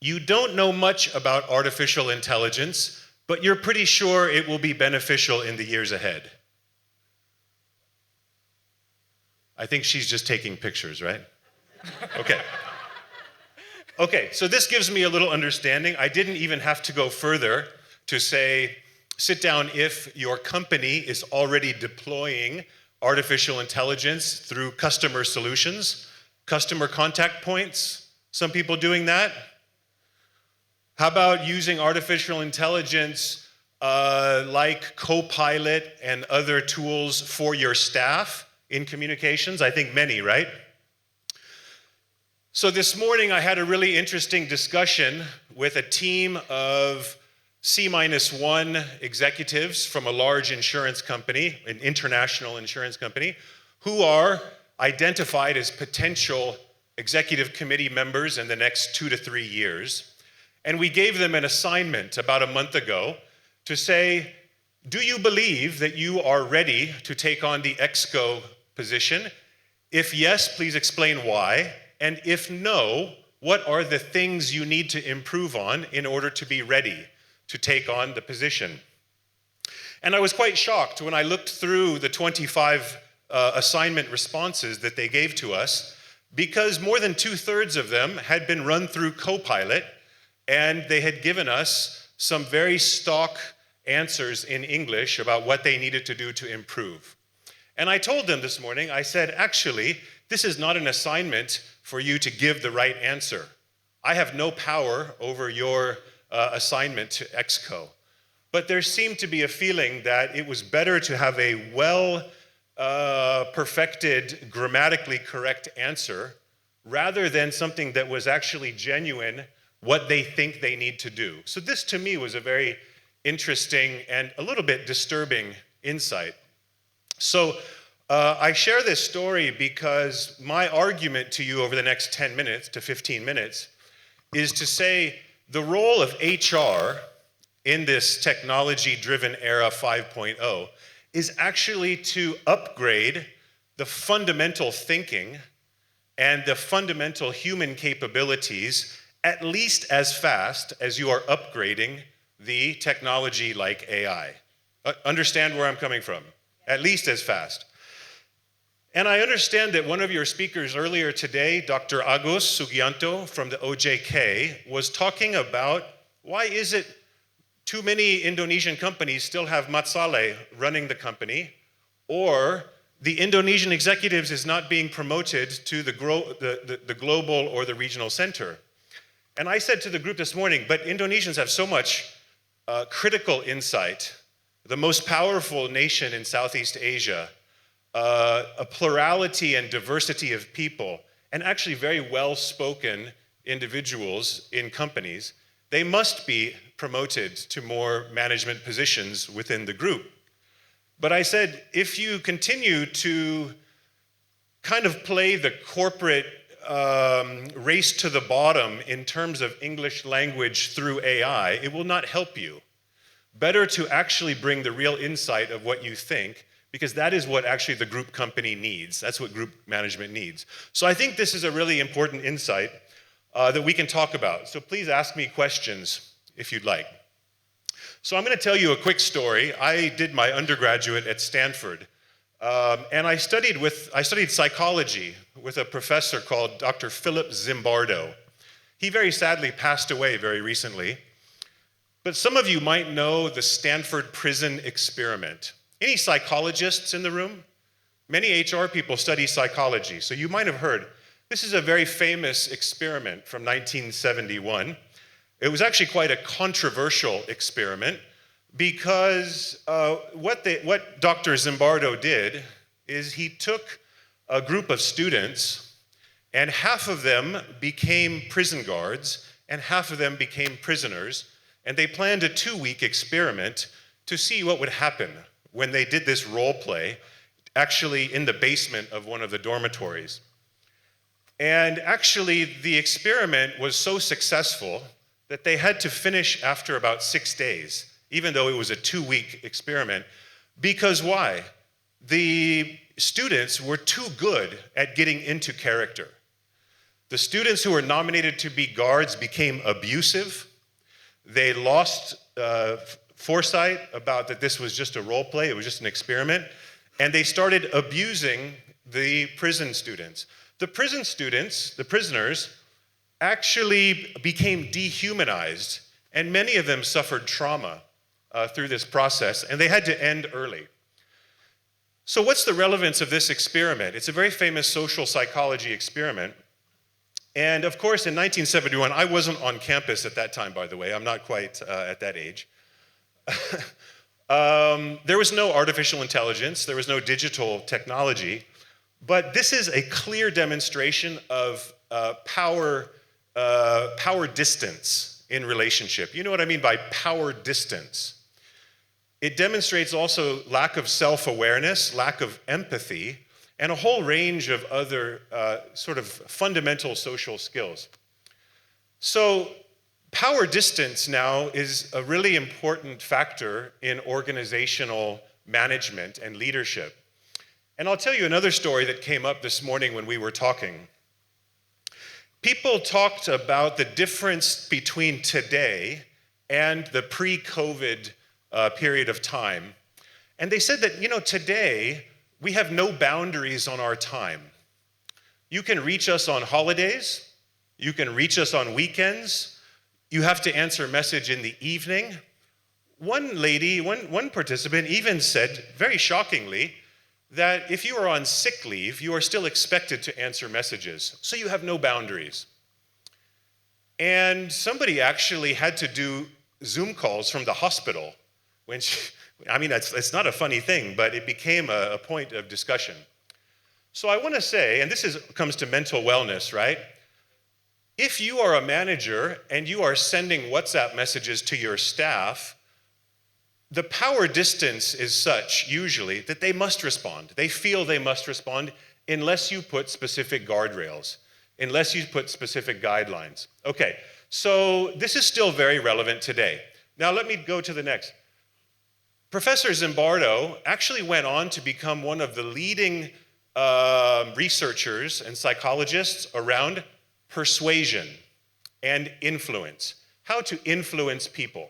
you don't know much about artificial intelligence, but you're pretty sure it will be beneficial in the years ahead. I think she's just taking pictures, right? Okay. Okay, so this gives me a little understanding. I didn't even have to go further to say, sit down if your company is already deploying artificial intelligence through customer solutions, customer contact points, some people doing that. How about using artificial intelligence like Copilot and other tools for your staff in communications? I think many, right? So this morning I had a really interesting discussion with a team of C-1 executives from a large insurance company, an international insurance company, who are identified as potential executive committee members in the next 2 to 3 years. And we gave them an assignment about a month ago to say, do you believe that you are ready to take on the ExCo position? If yes, please explain why. And if no, what are the things you need to improve on in order to be ready to take on the position? And I was quite shocked when I looked through the 25 assignment responses that they gave to us, because more than 2/3 of them had been run through Copilot, and they had given us some very stock answers in English about what they needed to do to improve. And I told them this morning, I said, actually, this is not an assignment for you to give the right answer. I have no power over your assignment to ExCo. But there seemed to be a feeling that it was better to have a perfected, grammatically correct answer rather than something that was actually genuine, what they think they need to do. So this to me was a very interesting and a little bit disturbing insight. So I share this story because my argument to you over the next 10 minutes to 15 minutes is to say the role of HR in this technology-driven era 5.0 is actually to upgrade the fundamental thinking and the fundamental human capabilities at least as fast as you are upgrading the technology like AI. Understand where I'm coming from? At least as fast. And I understand that one of your speakers earlier today, Dr. Agus Sugianto from the OJK, was talking about why is it too many Indonesian companies still have Mat Saleh running the company, or the Indonesian executives is not being promoted to the global or the regional center. And I said to the group this morning, but Indonesians have so much critical insight, the most powerful nation in Southeast Asia, a plurality and diversity of people, and actually very well-spoken individuals in companies. They must be promoted to more management positions within the group. But I said, if you continue to kind of play the corporate race to the bottom in terms of English language through AI, it will not help you. Better to actually bring the real insight of what you think, because that is what actually the group company needs. That's what group management needs. So I think this is a really important insight that we can talk about. So please ask me questions if you'd like. So I'm going to tell you a quick story. I did my undergraduate at Stanford, and I studied psychology with a professor called Dr. Philip Zimbardo. He very sadly passed away very recently. But some of you might know the Stanford Prison Experiment. Any psychologists in the room? Many HR people study psychology, so you might have heard. This is a very famous experiment from 1971. It was actually quite a controversial experiment because what Dr. Zimbardo did is he took a group of students, and half of them became prison guards and half of them became prisoners, and they planned a 2-week experiment to see what would happen when they did this role play actually in the basement of one of the dormitories. And actually, the experiment was so successful that they had to finish after about 6 days, even though it was a 2-week experiment. Because why? The students were too good at getting into character. The students who were nominated to be guards became abusive. They lost foresight about that this was just a role play, it was just an experiment, and they started abusing the prison students. The prison students, the prisoners, actually became dehumanized, and many of them suffered trauma through this process, and they had to end early. So what's the relevance of this experiment? It's a very famous social psychology experiment. And of course, in 1971, I wasn't on campus at that time, by the way. I'm not quite at that age. There was no artificial intelligence. There was no digital technology. But this is a clear demonstration of power distance in relationship. You know what I mean by power distance? It demonstrates also lack of self-awareness, lack of empathy, and a whole range of other sort of fundamental social skills. So power distance now is a really important factor in organizational management and leadership. And I'll tell you another story that came up this morning when we were talking. People talked about the difference between today and the pre-COVID period of time. And they said that, you know, today we have no boundaries on our time. You can reach us on holidays. You can reach us on weekends. You have to answer a message in the evening. One lady, one participant even said, very shockingly, that if you are on sick leave, you are still expected to answer messages. So you have no boundaries. And somebody actually had to do Zoom calls from the hospital. It's not a funny thing, but it became a point of discussion. So I want to say, and this comes to mental wellness, right? If you are a manager and you are sending WhatsApp messages to your staff, the power distance is such, usually, that they must respond. They feel they must respond unless you put specific guardrails, unless you put specific guidelines. Okay, so this is still very relevant today. Now let me go to the next. Professor Zimbardo actually went on to become one of the leading researchers and psychologists around persuasion and influence, how to influence people.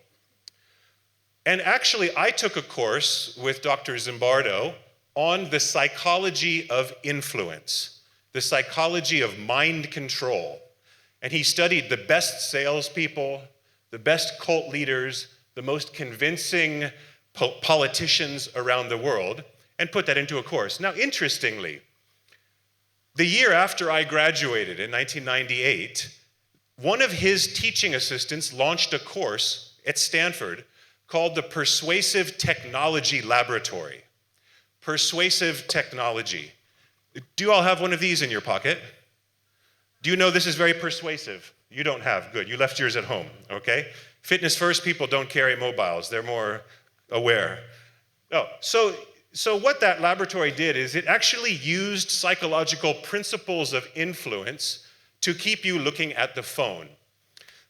And actually, I took a course with Dr. Zimbardo on the psychology of influence, the psychology of mind control. And he studied the best salespeople, the best cult leaders, the most convincing politicians around the world, and put that into a course. Now, interestingly, the year after I graduated in 1998, one of his teaching assistants launched a course at Stanford called the Persuasive Technology Laboratory. Persuasive technology. Do you all have one of these in your pocket? Do you know this is very persuasive? You don't have, good. You left yours at home, okay? Fitness First people don't carry mobiles. They're more aware. Oh, so what that laboratory did is it actually used psychological principles of influence to keep you looking at the phone.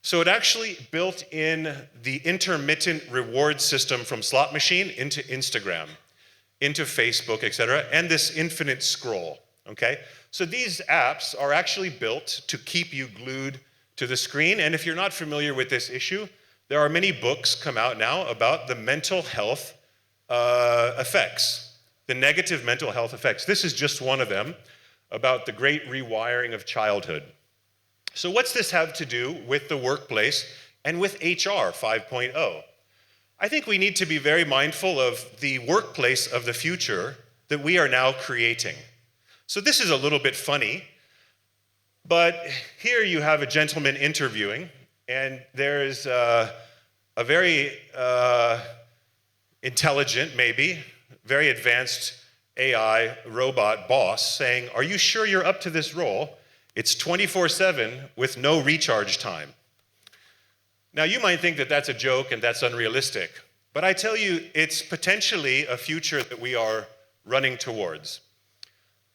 So it actually built in the intermittent reward system from Slot Machine into Instagram, into Facebook, etc., and this infinite scroll, okay? So these apps are actually built to keep you glued to the screen, and if you're not familiar with this issue, there are many books come out now about the mental health effects, the negative mental health effects. This is just one of them, about the great rewiring of childhood. So what's this have to do with the workplace and with HR 5.0? I think we need to be very mindful of the workplace of the future that we are now creating. So this is a little bit funny, but here you have a gentleman interviewing, and there's a very intelligent, maybe, very advanced AI robot boss saying, "Are you sure you're up to this role? It's 24/7 with no recharge time." Now, you might think that that's a joke and that's unrealistic, but I tell you, it's potentially a future that we are running towards.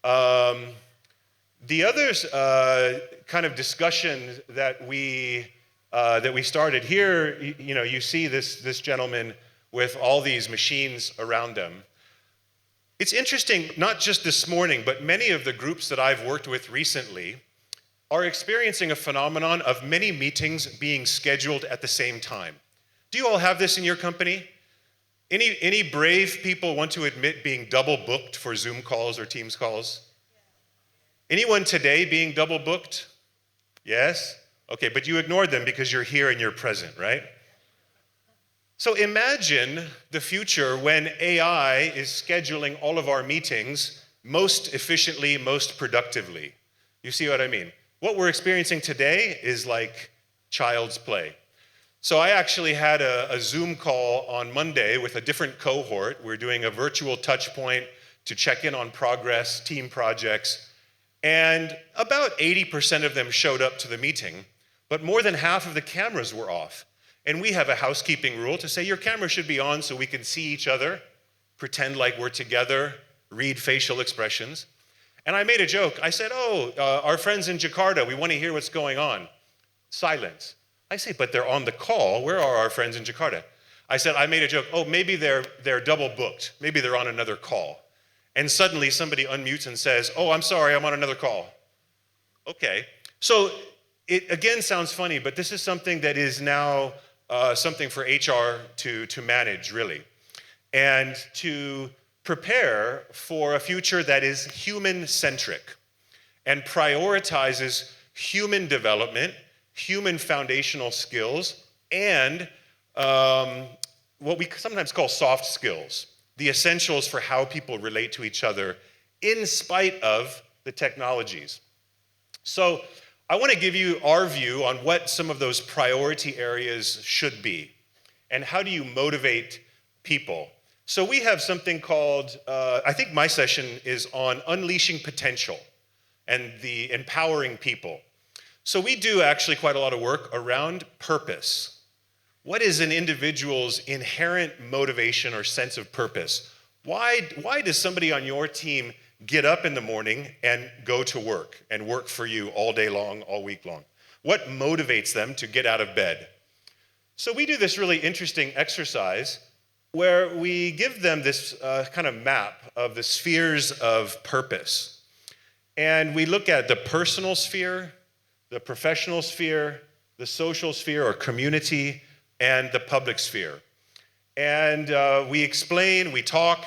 The other kind of discussion that we started here, you see this gentleman with all these machines around them. It's interesting, not just this morning, but many of the groups that I've worked with recently are experiencing a phenomenon of many meetings being scheduled at the same time. Do you all have this in your company? Any brave people want to admit being double booked for Zoom calls or Teams calls? Anyone today being double booked? Yes? Okay, but you ignored them because you're here and you're present, right? So imagine the future when AI is scheduling all of our meetings most efficiently, most productively. You see what I mean? What we're experiencing today is like child's play. So I actually had a Zoom call on Monday with a different cohort. We're doing a virtual touch point to check in on progress, team projects, and about 80% of them showed up to the meeting, but more than half of the cameras were off. And we have a housekeeping rule to say your camera should be on so we can see each other, pretend like we're together, read facial expressions. And I made a joke. I said, our friends in Jakarta, we want to hear what's going on. Silence. I say, but they're on the call. Where are our friends in Jakarta? I said, I made a joke. Maybe they're double booked. Maybe they're on another call. And suddenly somebody unmutes and says, I'm sorry, I'm on another call. Okay. So it again sounds funny, but this is something that is now something for HR to manage, really. And to prepare for a future that is human-centric and prioritizes human development, human foundational skills, and what we sometimes call soft skills, the essentials for how people relate to each other in spite of the technologies. So I want to give you our view on what some of those priority areas should be and how do you motivate people. So we have something called, I think my session is on unleashing potential and the empowering people. So we do actually quite a lot of work around purpose. What is an individual's inherent motivation or sense of purpose? Why does somebody on your team get up in the morning and go to work and work for you all day long, all week long? What motivates them to get out of bed? So we do this really interesting exercise where we give them this kind of map of the spheres of purpose. And we look at the personal sphere, the professional sphere, the social sphere or community, and the public sphere. And we explain, we talk,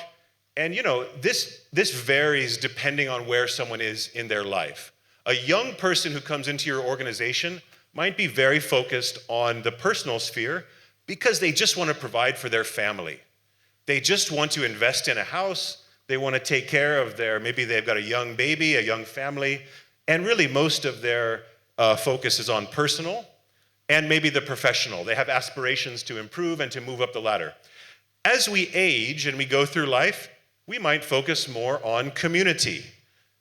and this varies depending on where someone is in their life. A young person who comes into your organization might be very focused on the personal sphere because they just want to provide for their family. They just want to invest in a house. They want to take care of maybe they've got a young baby, a young family, and really most of their focus is on personal and maybe the professional. They have aspirations to improve and to move up the ladder. As we age and we go through life, we might focus more on community.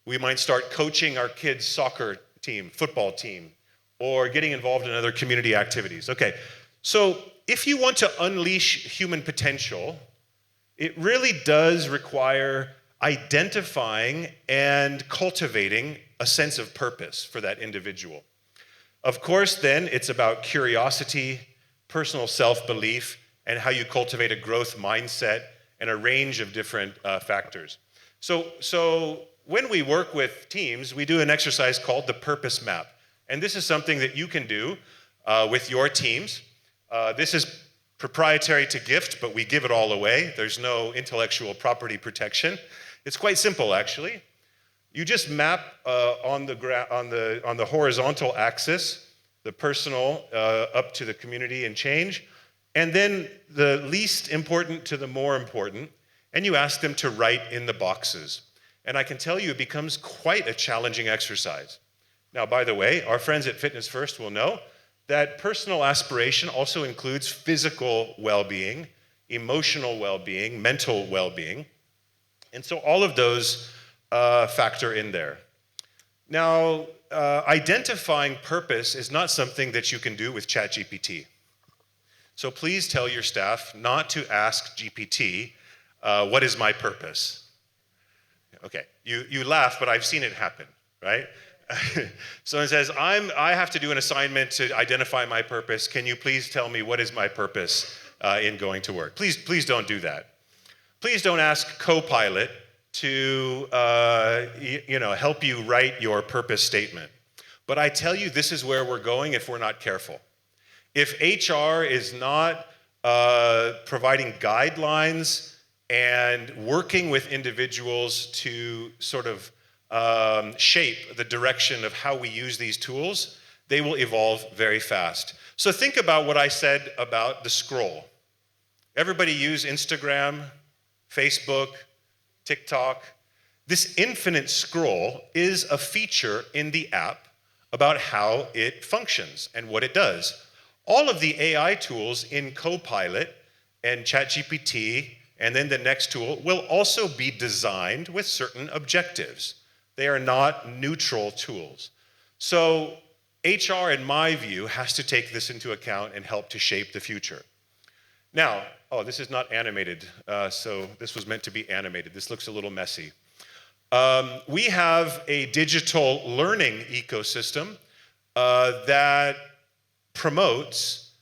We might start coaching our kids' soccer team, football team, or getting involved in other community activities. Okay, so if you want to unleash human potential, it really does require identifying and cultivating a sense of purpose for that individual. Of course, then, it's about curiosity, personal self-belief, and how you cultivate a growth mindset and a range of different factors. So when we work with teams, we do an exercise called the Purpose Map. And this is something that you can do with your teams. This is proprietary to Gift, but we give it all away. There's no intellectual property protection. It's quite simple, actually. You just map on the horizontal axis, the personal up to the community and change, and then the least important to the more important, and you ask them to write in the boxes. And I can tell you it becomes quite a challenging exercise. Now, by the way, our friends at Fitness First will know that personal aspiration also includes physical well-being, emotional well-being, mental well-being, and so all of those factor in there. Now, identifying purpose is not something that you can do with ChatGPT. So please tell your staff not to ask GPT, what is my purpose? Okay, you laugh, but I've seen it happen, right? Someone says, I have to do an assignment to identify my purpose. Can you please tell me what is my purpose in going to work? Please don't do that. Please don't ask Copilot to help you write your purpose statement. But I tell you, this is where we're going if we're not careful. If HR is not providing guidelines and working with individuals to sort of shape the direction of how we use these tools, they will evolve very fast. So think about what I said about the scroll. Everybody use Instagram, Facebook, TikTok. This infinite scroll is a feature in the app about how it functions and what it does. All of the AI tools in Copilot and ChatGPT and then the next tool will also be designed with certain objectives. They are not neutral tools. So HR, in my view, has to take this into account and help to shape the future. Now, this is not animated, so this was meant to be animated. This looks a little messy. We have a digital learning ecosystem that promotes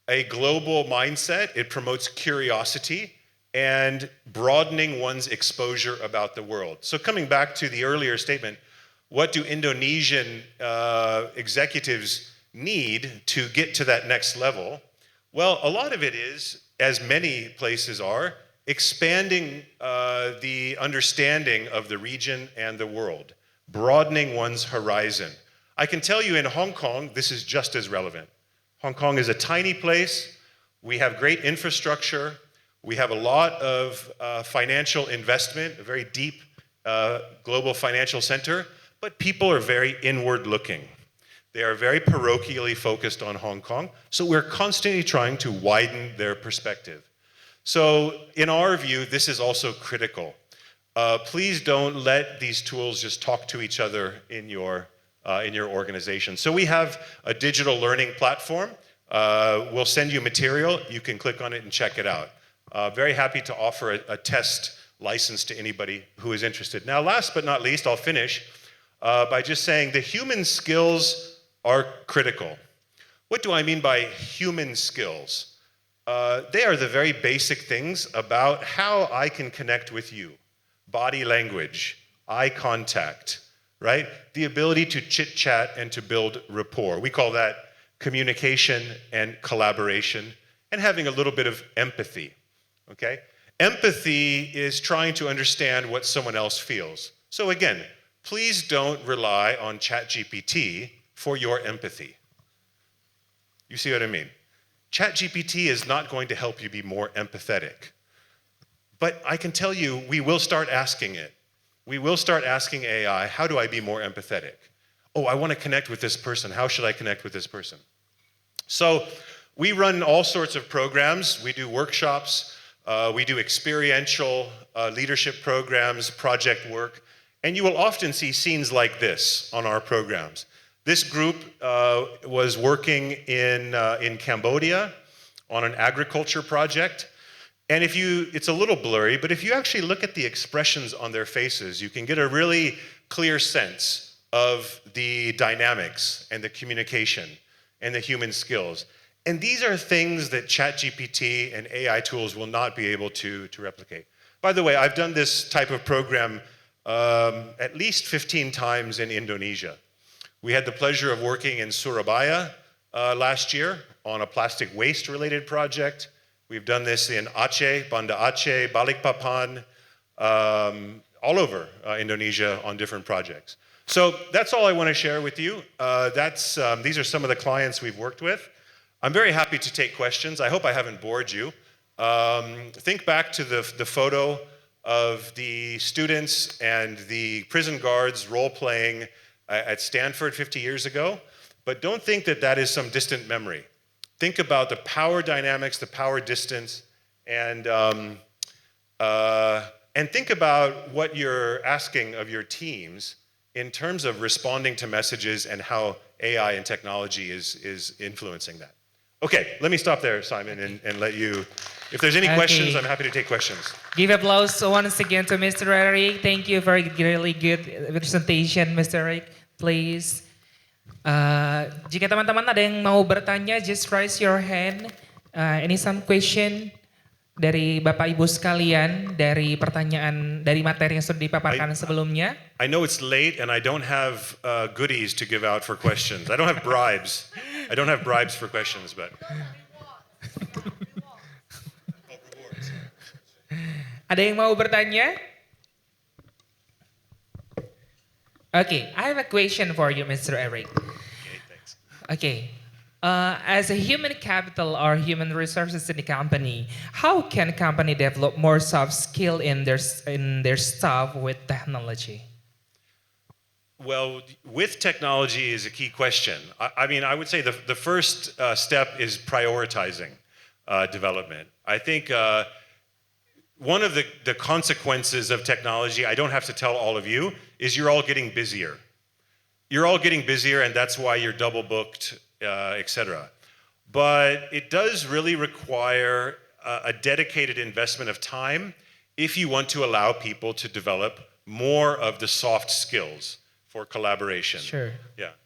a global mindset. It promotes curiosity and broadening one's exposure about the world. So coming back to the earlier statement, what do Indonesian executives need to get to that next level? Well, a lot of it is, as many places are, expanding the understanding of the region and the world, broadening one's horizon. I can tell you in Hong Kong, this is just as relevant. Hong Kong is a tiny place. We have great infrastructure. We have a lot of financial investment, a very deep global financial center, but people are very inward looking. They are very parochially focused on Hong Kong, so we're constantly trying to widen their perspective. So in our view, this is also critical. Please don't let these tools just talk to each other in your organization. So we have a digital learning platform. We'll send you material. You can click on it and check it out. Very happy to offer a test license to anybody who is interested. Now, last but not least, I'll finish by just saying the human skills are critical. What do I mean by human skills? They are the very basic things about how I can connect with you. Body language, eye contact, right? The ability to chit-chat and to build rapport. We call that communication and collaboration, and having a little bit of empathy, okay? Empathy is trying to understand what someone else feels. So again, please don't rely on ChatGPT for your empathy. You see what I mean? ChatGPT is not going to help you be more empathetic. But I can tell you, we will start asking it. We will start asking AI, how do I be more empathetic? Oh, I want to connect with this person. How should I connect with this person? So we run all sorts of programs. We do workshops. We do experiential leadership programs, project work. And you will often see scenes like this on our programs. This group was working in Cambodia on an agriculture project. And it's a little blurry, but if you actually look at the expressions on their faces, you can get a really clear sense of the dynamics and the communication and the human skills. And these are things that ChatGPT and AI tools will not be able to replicate. By the way, I've done this type of program at least 15 times in Indonesia. We had the pleasure of working in Surabaya last year on a plastic waste-related project. We've done this in Aceh, Banda Aceh, Balikpapan, all over Indonesia on different projects. So that's all I want to share with you. These are some of the clients we've worked with. I'm very happy to take questions. I hope I haven't bored you. Think back to the photo of the students and the prison guards role-playing at Stanford 50 years ago, but don't think that that is some distant memory. Think about the power dynamics, the power distance, and think about what you're asking of your teams in terms of responding to messages and how AI and technology is influencing that. Okay, let me stop there, Simon, and let you If there's any Okay. questions, I'm happy to take questions. Give applause once again to Mr. Eric. Thank you for really good presentation, Mr. Eric. Please. Jika teman-teman ada yang mau bertanya, just raise your hand. Any some question dari Bapak Ibu sekalian dari pertanyaan dari materi yang sudah dipaparkan sebelumnya? I know it's late and I don't have goodies to give out for questions. I don't have bribes. I don't have bribes for questions, but Ada yang mau bertanya? Okay, I have a question for you, Mr. Eric. okay, thanks. Okay. As a human capital or human resources in the company, how can company develop more soft skill in their staff with technology? Well, with technology is a key question. I mean, I would say the first step is prioritizing development. I think one of the consequences of technology, I don't have to tell all of you, is you're all getting busier. You're all getting busier, and that's why you're double booked, etc. But it does really require a dedicated investment of time if you want to allow people to develop more of the soft skills for collaboration. Sure. Yeah.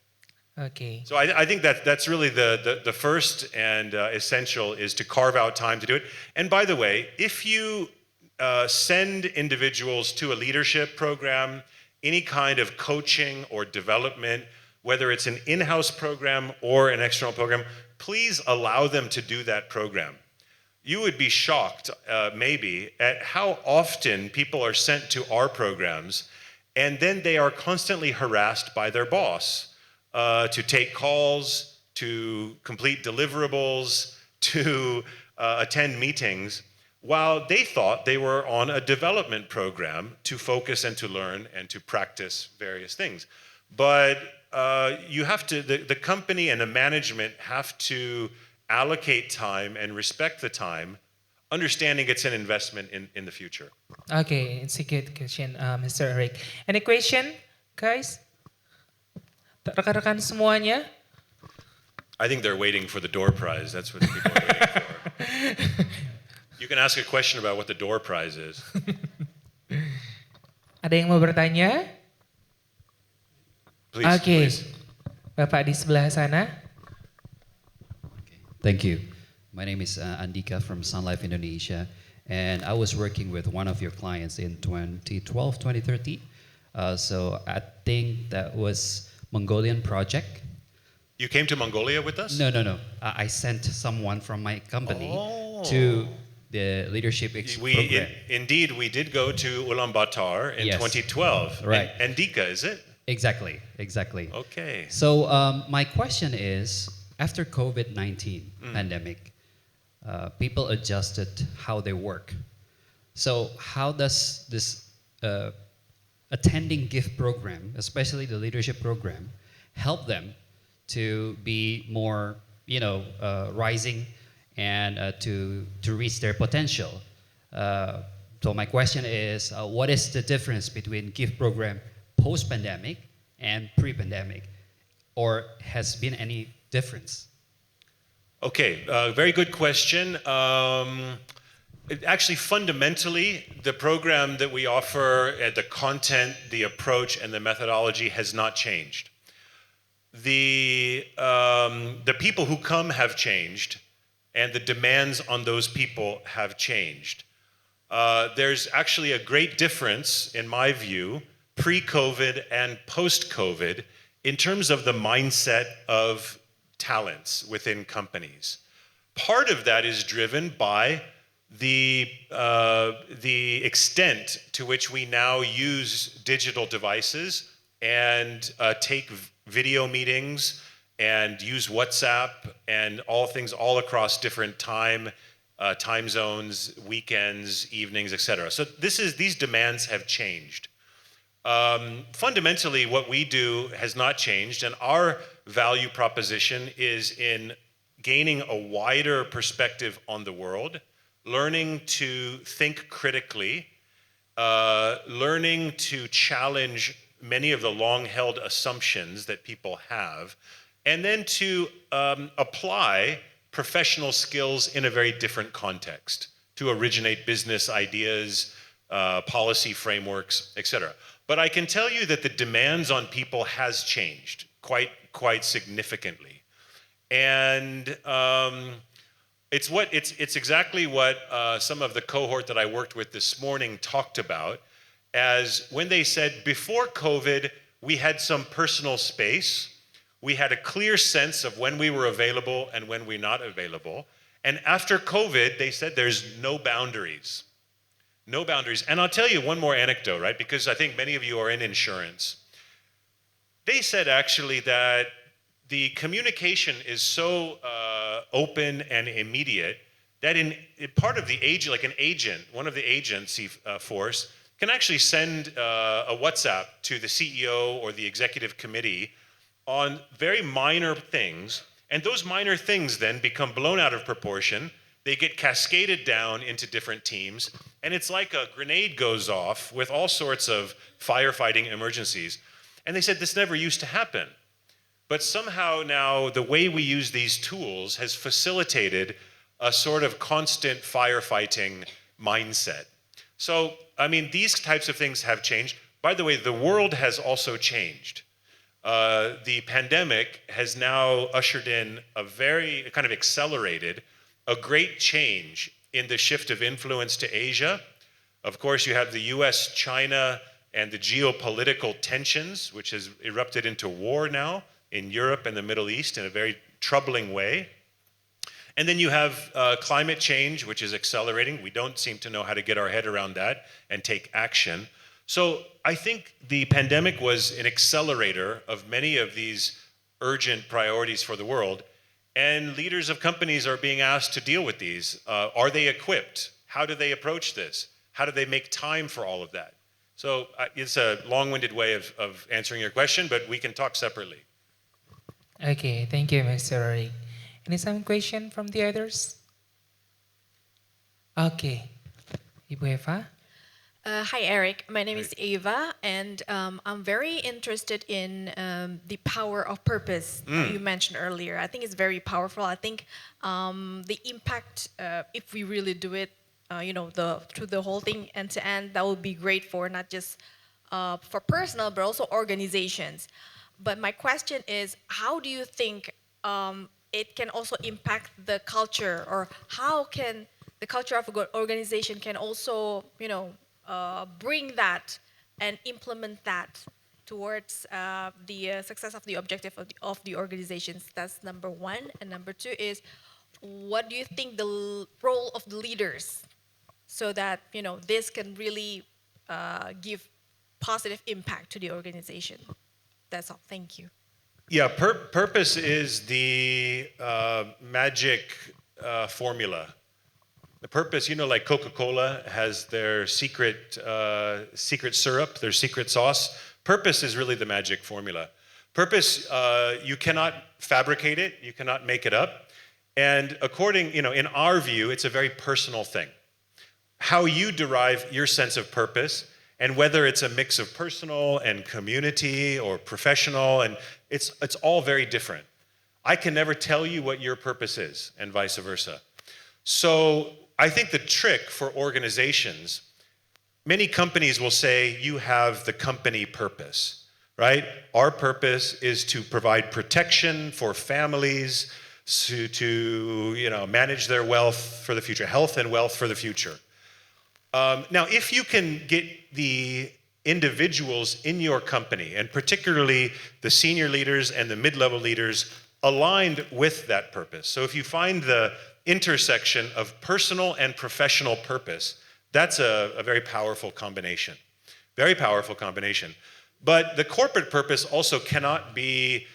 Okay. So I think that's really the first and essential is to carve out time to do it. And by the way, if you send individuals to a leadership program, any kind of coaching or development, whether it's an in-house program or an external program, please allow them to do that program. You would be shocked, maybe, at how often people are sent to our programs and then they are constantly harassed by their boss to take calls, to complete deliverables, to attend meetings, while they thought they were on a development program to focus and to learn and to practice various things. But you have to, the company and the management have to allocate time and respect the time, understanding it's an investment in the future. Okay, it's a good question, Mr. Eric. Any question, guys? Rekan-rekan semuanya? I think they're waiting for the door prize. That's what people are waiting for. You can ask a question about what the door prize is. Ada yang mau bertanya? Please, Okay. please. Bapak di sebelah sana. Thank you. My name is Andika from Sun Life Indonesia, and I was working with one of your clients in 2012, 2013. So I think that was Mongolian project. You came to Mongolia with us? No. I sent someone from my company Oh. to the leadership program. Indeed, we did go to Ulaanbaatar in Yes. 2012. Right. Andika, is it? Exactly. Okay. So my question is, after COVID-19 pandemic, people adjusted how they work. So how does this attending gift program, especially the leadership program, help them to be more, rising and to reach their potential? So my question is, what is the difference between gift program post-pandemic and pre-pandemic, or has been any difference? Okay, very good question. Actually, fundamentally, the program that we offer, the content, the approach, and the methodology has not changed. The people who come have changed, and the demands on those people have changed. There's actually a great difference, in my view, pre-COVID and post-COVID, in terms of the mindset of talents within companies. Part of that is driven by the extent to which we now use digital devices and take video meetings and use WhatsApp and all things all across different time zones, weekends, evenings, etc. So these demands have changed. Fundamentally, what we do has not changed, and our value proposition is in gaining a wider perspective on the world, learning to think critically, learning to challenge many of the long-held assumptions that people have, and then to apply professional skills in a very different context. to originate business ideas, policy frameworks, etc. But I can tell you that the demands on people has changed quite significantly. And it's exactly what some of the cohort that I worked with this morning talked about, as when they said before COVID, we had some personal space. We had a clear sense of when we were available and when we're not available. And after COVID, they said there's no boundaries. No boundaries. And I'll tell you one more anecdote, right? Because I think many of you are in insurance. They said actually that the communication is so open and immediate that in part of the agent, like an agent, one of the agency force can actually send a WhatsApp to the CEO or the executive committee on very minor things, and those minor things then become blown out of proportion. They get cascaded down into different teams, and it's like a grenade goes off with all sorts of firefighting emergencies. And they said this never used to happen. But somehow now the way we use these tools has facilitated a sort of constant firefighting mindset. So, I mean, these types of things have changed. By the way, the world has also changed. The pandemic has now ushered in a very kind of accelerated a great change in the shift of influence to Asia. Of course, you have the US, China, and the geopolitical tensions, which has erupted into war now in Europe and the Middle East in a very troubling way. And then you have climate change, which is accelerating. We don't seem to know how to get our head around that and take action. So I think the pandemic was an accelerator of many of these urgent priorities for the world. And leaders of companies are being asked to deal with these. Are they equipped? How do they approach this? How do they make time for all of that? So it's a long-winded way of answering your question, but we can talk separately. Okay, thank you, Mr. Eric. Any some question from the others? Okay, Ibu Eva. Hi, Eric. My name is Ava, and I'm very interested in the power of purpose that you mentioned earlier. I think it's very powerful. I think the impact, if we really do it, through the whole thing end to end, that would be great for not just for personal, but also organizations. But my question is, how do you think it can also impact the culture, or how can the culture of an organization can also, bring that and implement that towards the success of the objective of the organizations? That's number one. And number two is, what do you think the role of the leaders, so that this can really give positive impact to the organization? That's all. Thank you. Yeah, purpose is the magic formula. The purpose, like Coca-Cola has their secret syrup, their secret sauce. Purpose is really the magic formula. Purpose, you cannot fabricate it, you cannot make it up. And according, in our view, it's a very personal thing. How you derive your sense of purpose, and whether it's a mix of personal and community or professional, and it's all very different. I can never tell you what your purpose is, and vice versa. So I think the trick for organizations, many companies will say you have the company purpose, right? Our purpose is to provide protection for families, to manage their wealth for the future, health and wealth for the future. Now, if you can get the individuals in your company, and particularly the senior leaders and the mid-level leaders, aligned with that purpose. So if you find the intersection of personal and professional purpose, that's a very powerful combination. Very powerful combination. But the corporate purpose also cannot be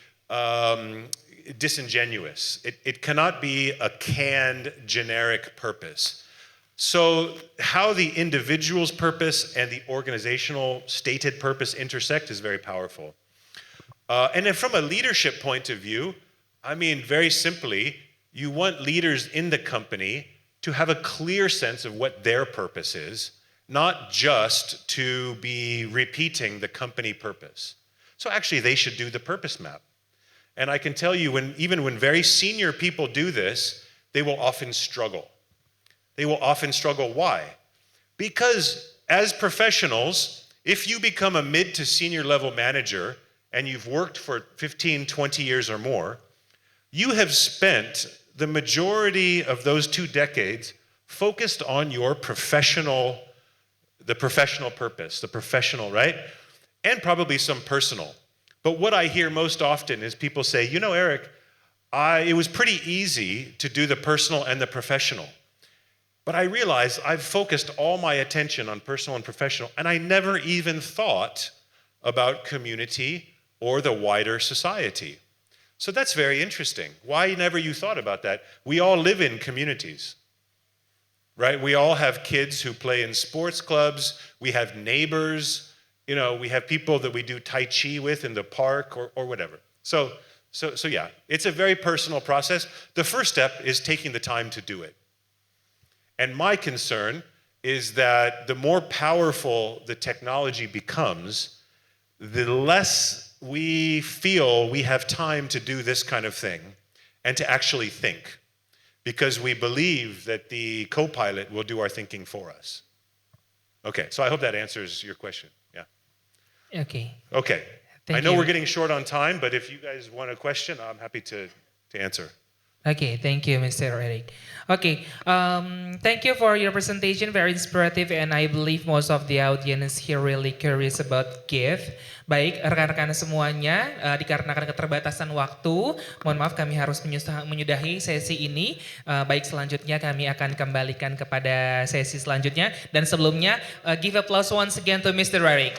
disingenuous. It cannot be a canned, generic purpose. So how the individual's purpose and the organizational stated purpose intersect is very powerful. And then from a leadership point of view, I mean, very simply, you want leaders in the company to have a clear sense of what their purpose is, not just to be repeating the company purpose. So actually, they should do the purpose map. And I can tell you, even when very senior people do this, they will often struggle. they will often struggle. Why? Because as professionals, if you become a mid to senior level manager and you've worked for 15, 20 years or more, you have spent the majority of those 2 decades focused on your professional, the professional purpose, the professional, right? And probably some personal. But what I hear most often is people say, you know, Eric, it was pretty easy to do the personal and the professional. But I realize I've focused all my attention on personal and professional, and I never even thought about community or the wider society. So that's very interesting. Why never you thought about that? We all live in communities, right? We all have kids who play in sports clubs. We have neighbors. You know, we have people that we do Tai Chi with in the park or whatever. So yeah, it's a very personal process. The first step is taking the time to do it. And my concern is that the more powerful the technology becomes, the less we feel we have time to do this kind of thing and to actually think, because we believe that the co-pilot will do our thinking for us. Okay, so I hope that answers your question. Yeah. Okay. Okay. Thank I know you. we're getting short on time, but if you guys want a question, I'm happy to answer. Okay, thank you, Mr. Eric. Okay, thank you for your presentation, very inspirative, and I believe most of the audience here really curious about GIFT. Baik, rekan-rekan semuanya, dikarenakan keterbatasan waktu, mohon maaf kami harus menyudahi sesi ini. Baik, selanjutnya kami akan kembalikan kepada sesi selanjutnya. Dan sebelumnya, give applause once again to Mr. Eric.